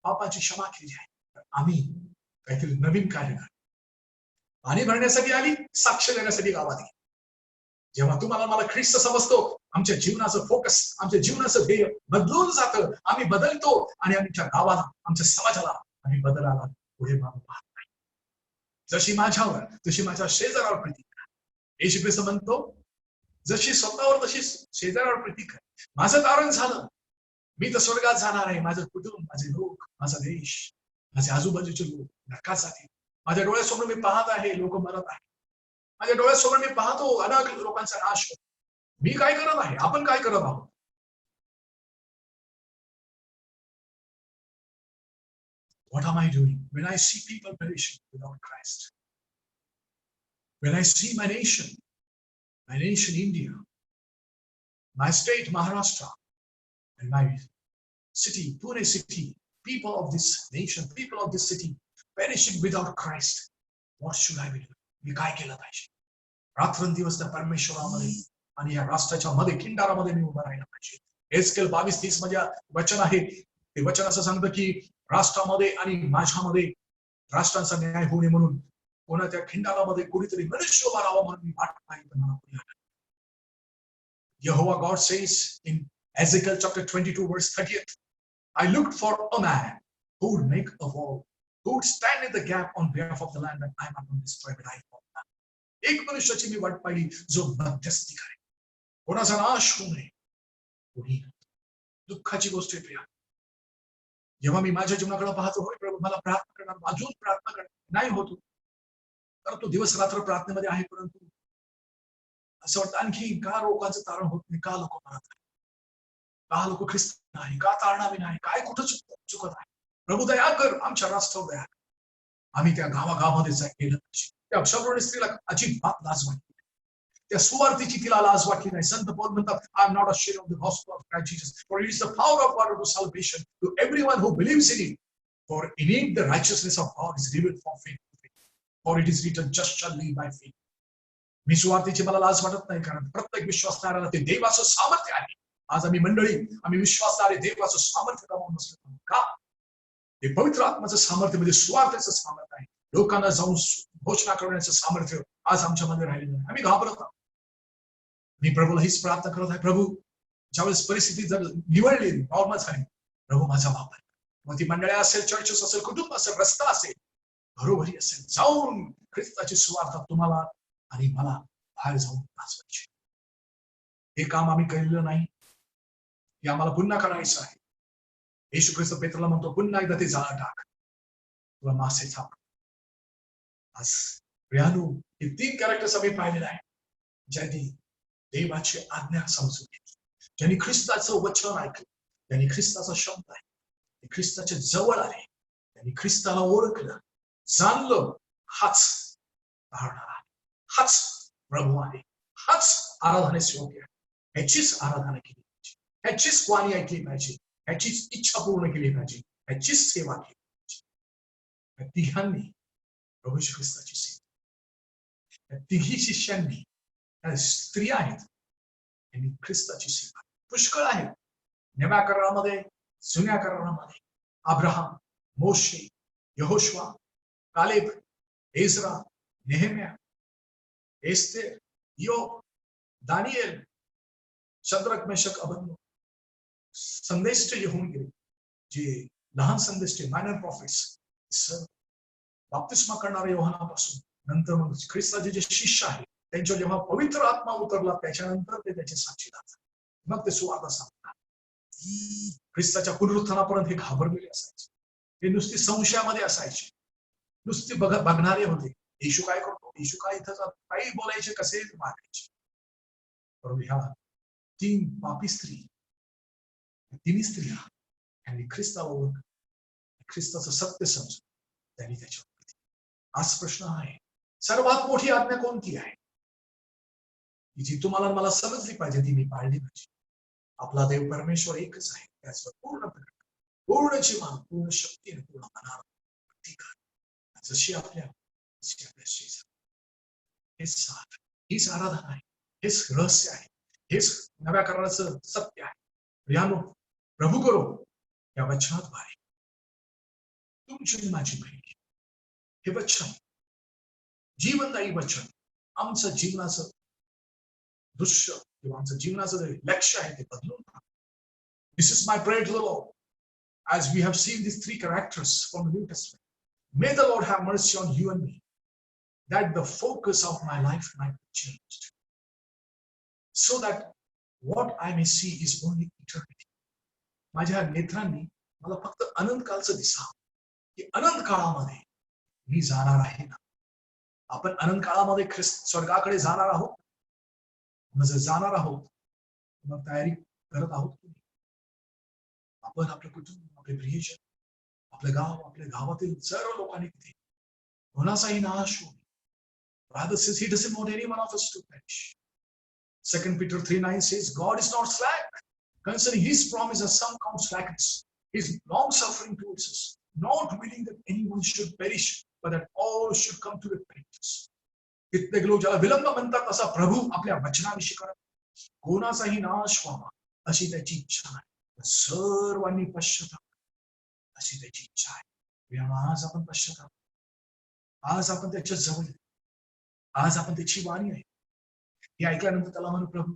पापाची क्षमा केली आहे, तर आम्ही काहीतरी नवीन कार्य करतो. पाणी भरण्यासाठी आली, साक्ष देण्यासाठी गावात गेली. जेव्हा तुम्हाला मला ख्रिस्त समजतो, आमच्या जीवनाचं फोकस, आमच्या जीवनाचं ध्येय बदलून जातं. आम्ही बदलतो आणि आमच्या गावाला, आमच्या समाजाला आम्ही बदलाला पुढे मागून पाहत नाही. जशी माझ्यावर, तशी माझ्या शेजारावर प्रीती करा. येशू ख्रिस्त म्हणतो, जशी स्वतःवर तशी शेजारावर प्रीती करा. माझं कारण झालं, मी तर स्वर्गात जाणार आहे. माझं कुटुंब, माझे लोक, माझा देश, माझे आजूबाजूचे लोक नरकात जातील. माझ्या डोळ्यासमोर मी पाहत आहे, लोक मरत आहेत. माझ्या डोळ्यासमोर मी पाहतो अनेक लोकांचा नाश होतो. मी काय करत आहे? आपण काय करत आहोत? What am I doing when I see people perishing without Christ? When I see my nation India, my state Maharashtra, and my city Pune city, people of this nation, people of this city perishing without Christ, what should I be doing? मी काय केलं पाहिजे? रात्रंदिवस त्या परमेश्वरामध्ये आणि या राष्ट्राच्या मध्ये, खिंडारामध्ये मी उभा राहिला पाहिजे. एस्केल 22:30 मध्ये वचन आहे. ते वचन असं सांगतं की राष्ट्रामध्ये आणि माझ्यामध्ये राष्ट्रांचा न्याय होणे म्हणून कोणाच्या खिंडारामध्ये कोणीतरी मनुष्य उभा राहावा म्हणून मी वाट पाहिजे. Jehovah God says in Ezekiel chapter 22 verse 30th, I looked for a man who would make a wall, who would stand in the gap on behalf of the land that I might not destroy, but I found none. एक मनुष्याची मी वाट पाहिली जो मध्यस्थी करेल, कोणाचा नाश होऊ नये. दुःखाची गोष्ट आहे प्रिया. जेव्हा मी माझ्या जीवनाकडे पाहतो, होय प्रभू मला प्रार्थना करणार, अजून प्रार्थना करणार नाही होतो, तर तो दिवस रात्र प्रार्थनेमध्ये आहे, परंतु असं वाटतं आणखी का लोकांचं तारण होत नाही, का लोक म्हणत नाही, का लोक ख्रिस्त नाही, का तारणावी नाही, काय कुठं चुकत आहे. प्रभू दया कर, आमच्या राष्ट्रावर दया कर. आम्ही त्या गावागावामध्ये गेलं पाहिजे. त्या शबरोनी स्त्रीला अजिबात लाज वाटली, त्या सुवार्थीची तिला लाज वाटली नाही. संत पौल म्हणतात, I am not ashamed of the gospel of Christ Jesus, for it is the power of God unto salvation to everyone who believes in it. For in it the righteousness of God is revealed from faith to faith. For it is written, just shall live by faith. मी सुवार्थीची मला लाज वाटत नाही, कारण प्रत्येक विश्वासणाऱ्याला ते देवाचं सामर्थ्य आहे. आज आम्ही मंडळी, आम्ही विश्वासणारे देवाचं सामर्थ्य गमावून नसलो का? ते पवित्र आत्म्याचं सामर्थ्य म्हणजे सुवार्थेचं सामर्थ्य आहे. लोकांना जाऊन घोषणा करण्याचं सामर्थ्य आज आमच्यामध्ये राहिलेलं नाही. आम्ही घाबरत आहोत. मी प्रभूला हीच प्रार्थना करत आहे, प्रभू ज्यावेळेस परिस्थिती जर निवडली, नॉर्मल झाली, प्रभू माझा वापर. मग ती मंडळी असेल, चर्चेस असेल, कुटुंब असेल, रस्ता असेल, घरोघरी असेल, जाऊन ख्रिस्ताची सुवार्थ तुम्हाला आणि मला बाहेर जाऊन वाचवायची. हे काम आम्ही केलेलं नाही, हे आम्हाला पुन्हा करायचं आहे. येशू ख्रिस्त पेत्रला म्हणतो, पुन्हा एकदा ते जाळं टाक, तुला मासे सापड. आज प्रियानो, हे 3 कॅरेक्टर्स आम्ही पाहिलेले आहे, ज्यांनी देवाची आज्ञा समजून घेतली, ज्यांनी ख्रिस्ताचं वचन ऐकलं, ज्यांनी ख्रिस्ताचा शब्द आहे, ते ख्रिस्ताच्या जवळ आले, त्यांनी ख्रिस्ताला ओळखलं, जाणलं, हाच धारणारा आहे, हाच प्रभू आहे, हाच आराधनेस योग्य आहे. ह्याचीच आराधना केली पाहिजे, ह्याचीच वाणी ऐकली पाहिजे, ह्याचीच इच्छा पूर्ण केली पाहिजे, ह्याचीच सेवा केली पाहिजे. या तिघांनी प्रभू येशू ख्रिस्ताची सेवा, या तिघी शिष्यांनी, त्या स्त्रिया आहेत, त्यांनी ख्रिस्ताची सेवा पुष्कळ आहे. नव्या करारामध्ये, जुन्या करारामध्ये अब्राहम, मोशे, यहोशुआ, कालेब, एज्रा, नेहेम्या, एस्तेर, योब, दानिएल, शद्रक, मेशक, अबेदnego संदेश जे होऊन गेले, जे लहान संदेश, मायनर प्रॉफिट्स, बाप्तिस्मा करणाऱ्या योहानापासून नंतर मग ख्रिस्ताचे जे शिष्य आहेत, त्यांच्या जेव्हा पवित्र आत्मा उतरला, त्याच्यानंतर ते त्याचे साक्षीदार झाले. मग ते सुवार्ता सांगतात. ख्रिस्ताच्या पुनरुत्थानापर्यंत हे घाबरलेले असायचे, हे नुसती संशयामध्ये असायचे, नुसते बघणारे होते. येशू काय करतो, येशू काय इथं काही बोलायचे, कसे मागायचे. परंतु ह्या 3 पापी स्त्री, 3 स्त्रिया, त्यांनी ख्रिस्ताला ओळखलं, ख्रिस्ताचं सत्य समजून त्यांनी त्याच्यावर. आज प्रश्न आहे, सर्वात मोठी आज्ञा कोणती आहे, जी तुम्हाला मला समजली पाहिजे, ती मी पाळली पाहिजे. आपला देव परमेश्वर एकच आहे, त्याचं पूर्ण पूर्ण जीवन, पूर्ण शक्ती आणि पूर्ण मनाला जशी आपल्या शेजार. हीच आराधना आहे, हेच रहस्य आहे, हेच नव्या कराराचं सत्य आहे. प्रियानो, प्रभू करो या वचनाद्वारे तुमची माझी भेट, हे वचन जीवनदायी वचन आमचं जीवनाचं दृश्य किंवा आमचं जीवनाचं जे लक्ष्य आहे ते बदलून टाक. This is my prayer to the Lord. As we have seen these 3 characters from the New Testament, may the Lord have mercy on you and me, that the focus of my life might be changed, so that what I may see is only eternity. माझ्या नेत्रांनी मला फक्त अनंत कालचं दिसावं, की अनंत काळामध्ये मी जाणार आहे ना. आपण अनंत काळामध्ये स्वर्गाकडे जाणार आहोत. जर जाणार आहोत, मग तयारी करत आहोत की आपण, आपलं कुटुंब, आपले प्रियजन, आपलं गाव, आपल्या गावातील सर्व लोकांनी तिथे कोणाचाही नाश होऊ नये. Rather says he doesn't want any one of us to perish. 2 Peter 3:9 says, God is not slack concerning his promise, as some count slackness. He is long suffering towards us, not willing that anyone should perish, but that all should come to repentance. कित्येक लोक ज्याला विलंब म्हणतात, तसा प्रभू आपल्या वचनाविषयी करत, कोणाचाही नाश व्हावा अशी त्याची इच्छा आहे, सर्वांनी पश्चाताप अशी त्याची इच्छा आहे. आज आपण पश्चाताप, आज आपण त्याच्या जवळ, आज आपण त्याची वाणी आहे. हे ऐकल्यानंतर त्याला म्हणू, प्रभू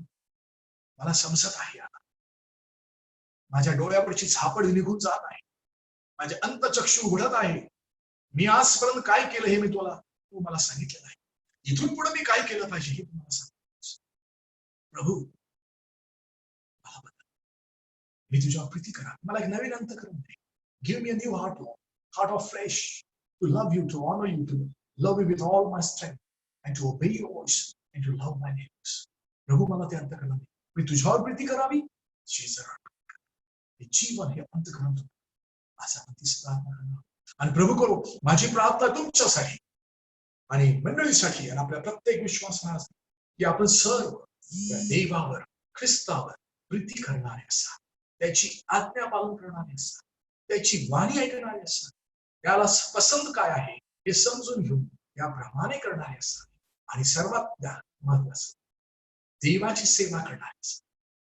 मला समजत आहे, माझ्या डोळ्यावरची झापड निघून जात आहे, माझे अंतचक्षु उघडत आहे. मी आजपर्यंत काय केलं हे मी तू मला सांगितलेलं आहे. इथून पुढे मी काय केलं पाहिजे हे तुम्हाला सांगितलं. प्रभू मला बदल, मी तुझ्यावर प्रीती करा, मला एक नवीन अंतःकरण दे, Give me a new heart, Lord, heart of flesh, to love you, to honor you, to love you with all my strength, and to obey your voice, and to love my neighbors. प्रभू मला ते अंतःकरण दे. मी तुझ्यावर प्रीती करावी, हे जीवन हे अंतःकरण असं आपण तीच प्रार्थना करणार. आणि प्रभू करो माझी प्रार्थना तुमच्यासाठी आणि मंडळीसाठी आणि आपल्या प्रत्येक विश्वासासाठी की आपण सर्व देवावर ख्रिस्तावर प्रीती करणारे असा, त्याची आज्ञा पालन करणारे असा, त्याची वाणी ऐकणारे असा, त्याला पसंत काय आहे हे समजून घेऊन याप्रमाणे करणारे असा आणि सर्वात महत्वाचं देवाची सेवा करणारे असा,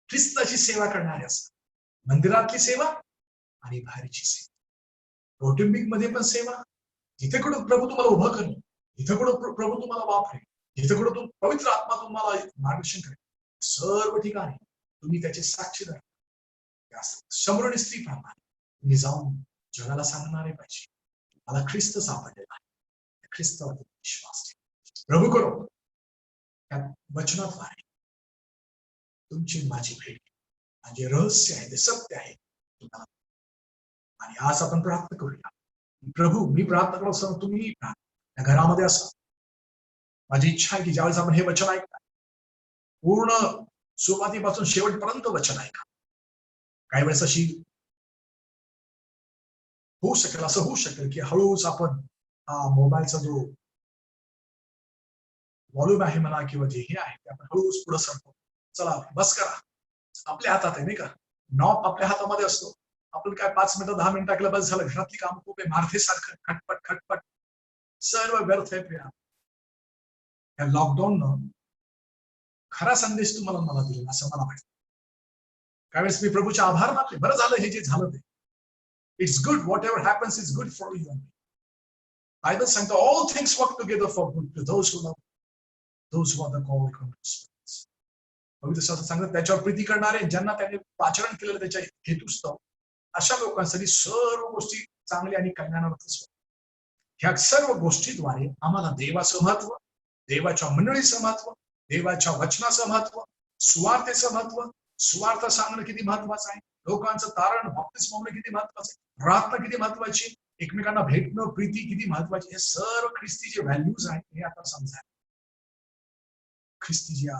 ख्रिस्ताची सेवा करणारे असा, मंदिरातली सेवा आणि बाहेरची सेवा, कौटुंबिक मध्ये पण सेवा, जिथे कुठं प्रभू तुम्हाला उभं करेल, जिथे कुठं प्रभू तुम्हाला वापरेल, जिथे कुठं पवित्र आत्मा तुम्हाला मार्गदर्शन करेल, सर्व ठिकाणी तुम्ही त्याचे साक्षीदार. शंभर स्त्री प्रमाणे तुम्ही जाऊन जगाला सांगणारे पाहिजे मला ख्रिस्त सापडलेला आहे, ख्रिस्तावर विश्वास ठेवा. प्रभू करो त्या वचनाद्वारे तुमची माझी भेट आणि जे रहस्य आहे ते सत्य आहे तुम्हाला. आणि आज आपण प्रार्थना करूया. प्रभू मी प्रार्थना करत असताना तुम्ही त्या घरामध्ये असा. माझी इच्छा आहे की ज्यावेळेस आपण हे वचन ऐकता पूर्ण सुरुवातीपासून शेवटपर्यंत वचन ऐका. काही वेळेस अशी होऊ शकेल, असं होऊ शकेल की हळूच आपण मोबाईलचा जो व्हॉल्यूम आहे म्हणा किंवा जे हे आहे ते आपण हळूच पुढे सरतो. चला बस करा, आपल्या हातात आहे नाही का, नॉब आपल्या हातामध्ये असतो. आपण काय 5 मिनिटं 10 मिनिटं ऐकलं बस झालं. घरातली काम खूप आहे, मारतेसारखं खटपट खटपट सर्व व्यर्थ आहे. प्रिया या लॉकडाऊननं खरा संदेश तुम्हाला मला दिला असं मला वाटतं. त्यावेळेस मी प्रभूचे आभार मानले. बरं झालं हे जे झालं ते. It's good, whatever happens is good for you. Bible सांगतो all things work together for good to those who love, those who are the called according to his purpose. पवित्र शास्त्रात सांगतात त्याच्यावर प्रीती करणारे, ज्यांना त्याने आचरण केलेलं त्याच्या हेतुस्तव, अशा लोकांसाठी सर्व गोष्टी चांगल्या आणि कल्याणावरच होतात. ह्या सर्व गोष्टीद्वारे आम्हाला देवाचं महत्व, देवाच्या मंडळीचं महत्व, देवाच्या वचनाचं महत्व, सुवार्तेचं महत्व, सुवार्थ सांगणं किती महत्वाचं आहे, लोकांचं तारण बाप्तिस्म होणं किती महत्वाचं आहे, प्रार्थना किती महत्वाची, एकमेकांना भेटणं प्रीती किती महत्वाची, हे सर्व ख्रिस्ती जे व्हॅल्यूज आहेत हे आता समजा. ख्रिस्ती ज्या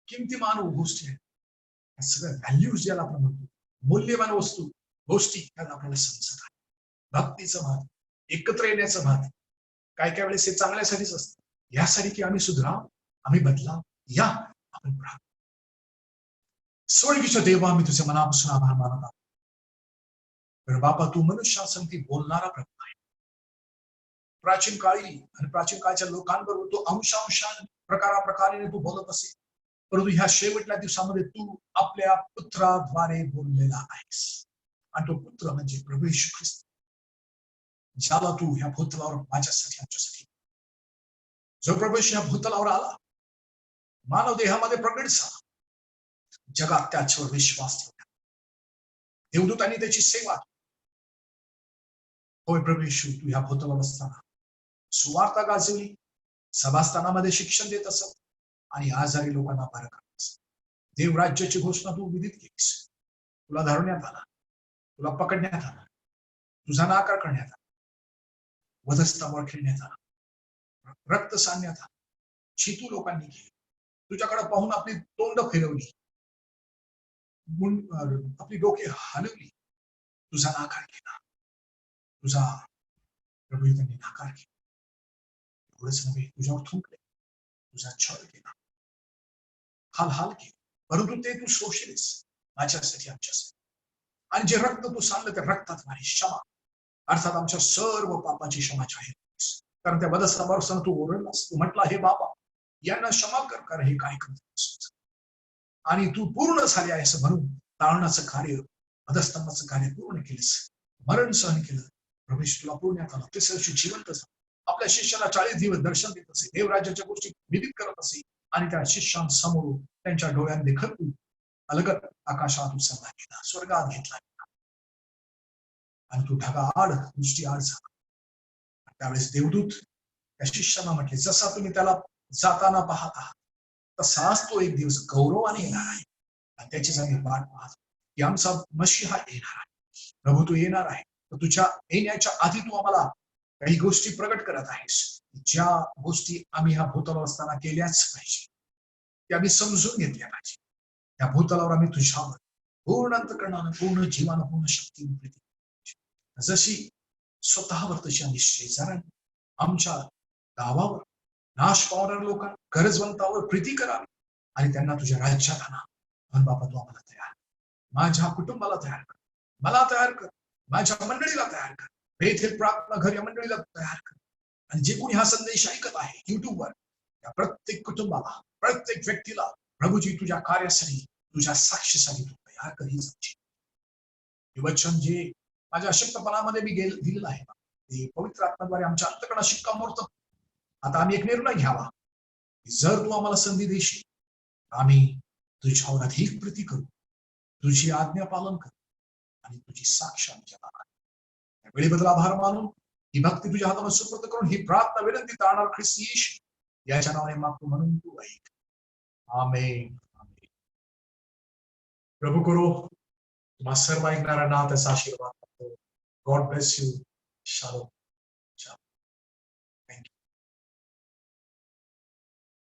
किमतीमान गोष्टी आहेत, या सगळ्या व्हॅल्यूज ज्याला आपण म्हणतो, मूल्यवान वस्तू गोष्टी त्याला आपल्याला समजत आहे. भक्तीचं महत्व, एकत्र येण्याचं महत्व, काय काय वेळेस हे चांगल्यासाठीच असतं, यासाठी की आम्ही सुधराव, आम्ही बदलाव. या आपण प्रार्थना. स्वर्गीय देवा, आम्ही तुझ्या मनापासून आभार मानत आहोत. पण बापा तू मनुष्यासंगती बोलणारा प्रभू आहे. प्राचीन काळी आणि प्राचीन काळच्या लोकांबरोबर तू अंशांशान प्रकाराप्रकारे तू बोलत असे, परंतु ह्या शेवटल्या दिवसामध्ये तू आपल्या पुत्राद्वारे बोललेला आहेस. आणि तो पुत्र म्हणजे प्रभू येशू ख्रिस्त, ज्याला तू ह्या भूतलावर माझ्यासाठी आमच्यासाठी, जो प्रभू ह्या भूतलावर आला, मानव देहामध्ये प्रगट झाला, जगात त्याच्यावर विश्वास ठेवला, देवदूतांनी त्याची सेवा. होय प्रभू येशू, तू ह्या भूतलावर असताना सुवार्ता गाजवली, सभास्थानामध्ये शिक्षण देत असत आणि आजारी लोकांना बरं करत असत. देवराज्याची घोषणा तू विदित केलीस. तुला धरण्यात आला, तुला पकडण्यात आला, तुझा नाकार करण्यात आला, वधस्तंभावर खेळण्यात आला, रक्त सांडण्यात आलं, शितू लोकांनी केली, तुझ्याकडे पाहून आपली तोंड फिरवली, आपली डोके हलवली, तुझा नाकार केला, तुझा प्रभू त्यांनी नाकार केला. एवढंच नव्हे, तुझ्यावर थुंकले, तुझा छळ केला, हाल हाल केली, परंतु ते तू शोषलेस माझ्यासाठी आमच्यासाठी. आणि जे रक्त तू सांडलं त्या रक्ताद्वारे क्षमा, अर्थात आमच्या सर्व पापाची क्षमा जाहीर केलीस. कारण त्या वधस्तंभावर तू ओरडलास, तू म्हटला हे बाबा यांना क्षमा कर, कारण हे काय करत. आणि तू पूर्ण झाले आहे असं म्हणून तारणाचं कार्य, वधस्तंभाचं कार्य पूर्ण केलीस, मरण सहन केलं. प्रभेश तुला पूर्ण्यात आला, तिसऱ्या दिवशी जिवंत झाला, आपल्या शिष्याला 40 दिवस दर्शन देत असे, देवराज्याच्या गोष्टी विदित करत असे, आणि त्या शिष्यांसमोर त्यांच्या डोळ्यात देखत अलगत आकाशात उचलला गेला, स्वर्गात घेतला गेला, आणि तो ढगा आड दृष्टी आड झाला. त्यावेळेस देवदूत त्या शिष्यांना म्हटले, जसा तुम्ही त्याला जाताना पाहत आहात तसाच तो एक दिवस गौरवाने येणार आहे, आणि त्याचीच आम्ही वाट पाहतो की आमचा मशीहा येणार आहे. प्रभू तू येणार आहे, तुझ्या येण्याच्या आधी तू आम्हाला काही गोष्टी प्रगट करत आहेस, ज्या गोष्टी आम्ही ह्या भूतलावर असताना केल्याच पाहिजे, त्या आम्ही समजून घेतल्या पाहिजे. त्या भूतलावर आम्ही तुझ्यावर पूर्ण अंतःकरणानं, पूर्ण जीवानं, पूर्ण शक्तीने प्रीती, जशी स्वतःवर तशी आम्ही शेजाऱ्यांना, आमच्या गावावर, नाश पावणाऱ्या लोकांना, गरजवंतावर प्रीती करावी आणि त्यांना तुझ्या राज्यात आणा. पण बाबा तू आम्हाला तयार, माझ्या कुटुंबाला तयार कर, मला तयार कर, माझ्या मंडळीला तयार कर, बेथेल प्रार्थना घर या मंडळीला तयार कर, आणि जे कोणी हा संदेश ऐकत आहे युट्यूबवर, त्या प्रत्येक कुटुंबाला, प्रत्येक व्यक्तीला प्रभूजी तुझ्या कार्यासाठी, तुझ्या साक्षीसाठी तू तयार कर. हे वचन जे माझ्या अशक्तपणामध्ये मी दिलेलं आहे, ते पवित्र आत्म्याद्वारे आमच्या अंतःकरणात शिक्कामोर्तब. आता आम्ही एक निर्णय घ्यावा, जर तू आम्हाला संधी देशील, आम्ही तुझ्यावर अधिक प्रीती करू, तुझी आज्ञा पालन करू आणि तुझी साक्ष आमच्या दारात. त्या वेळेबद्दल आभार मानून ही भक्ती तुझ्या हातामध्ये सुपूर्द करून ही प्रार्थना विनंती तारणार ख्रिस्त येशू याच्या नावाने मागतो म्हणून तू ऐक. आमेन. प्रभू करो तुम्हा सर्व ऐकणाऱ्यांना त्याचा आशीर्वाद. God bless you. शालोम.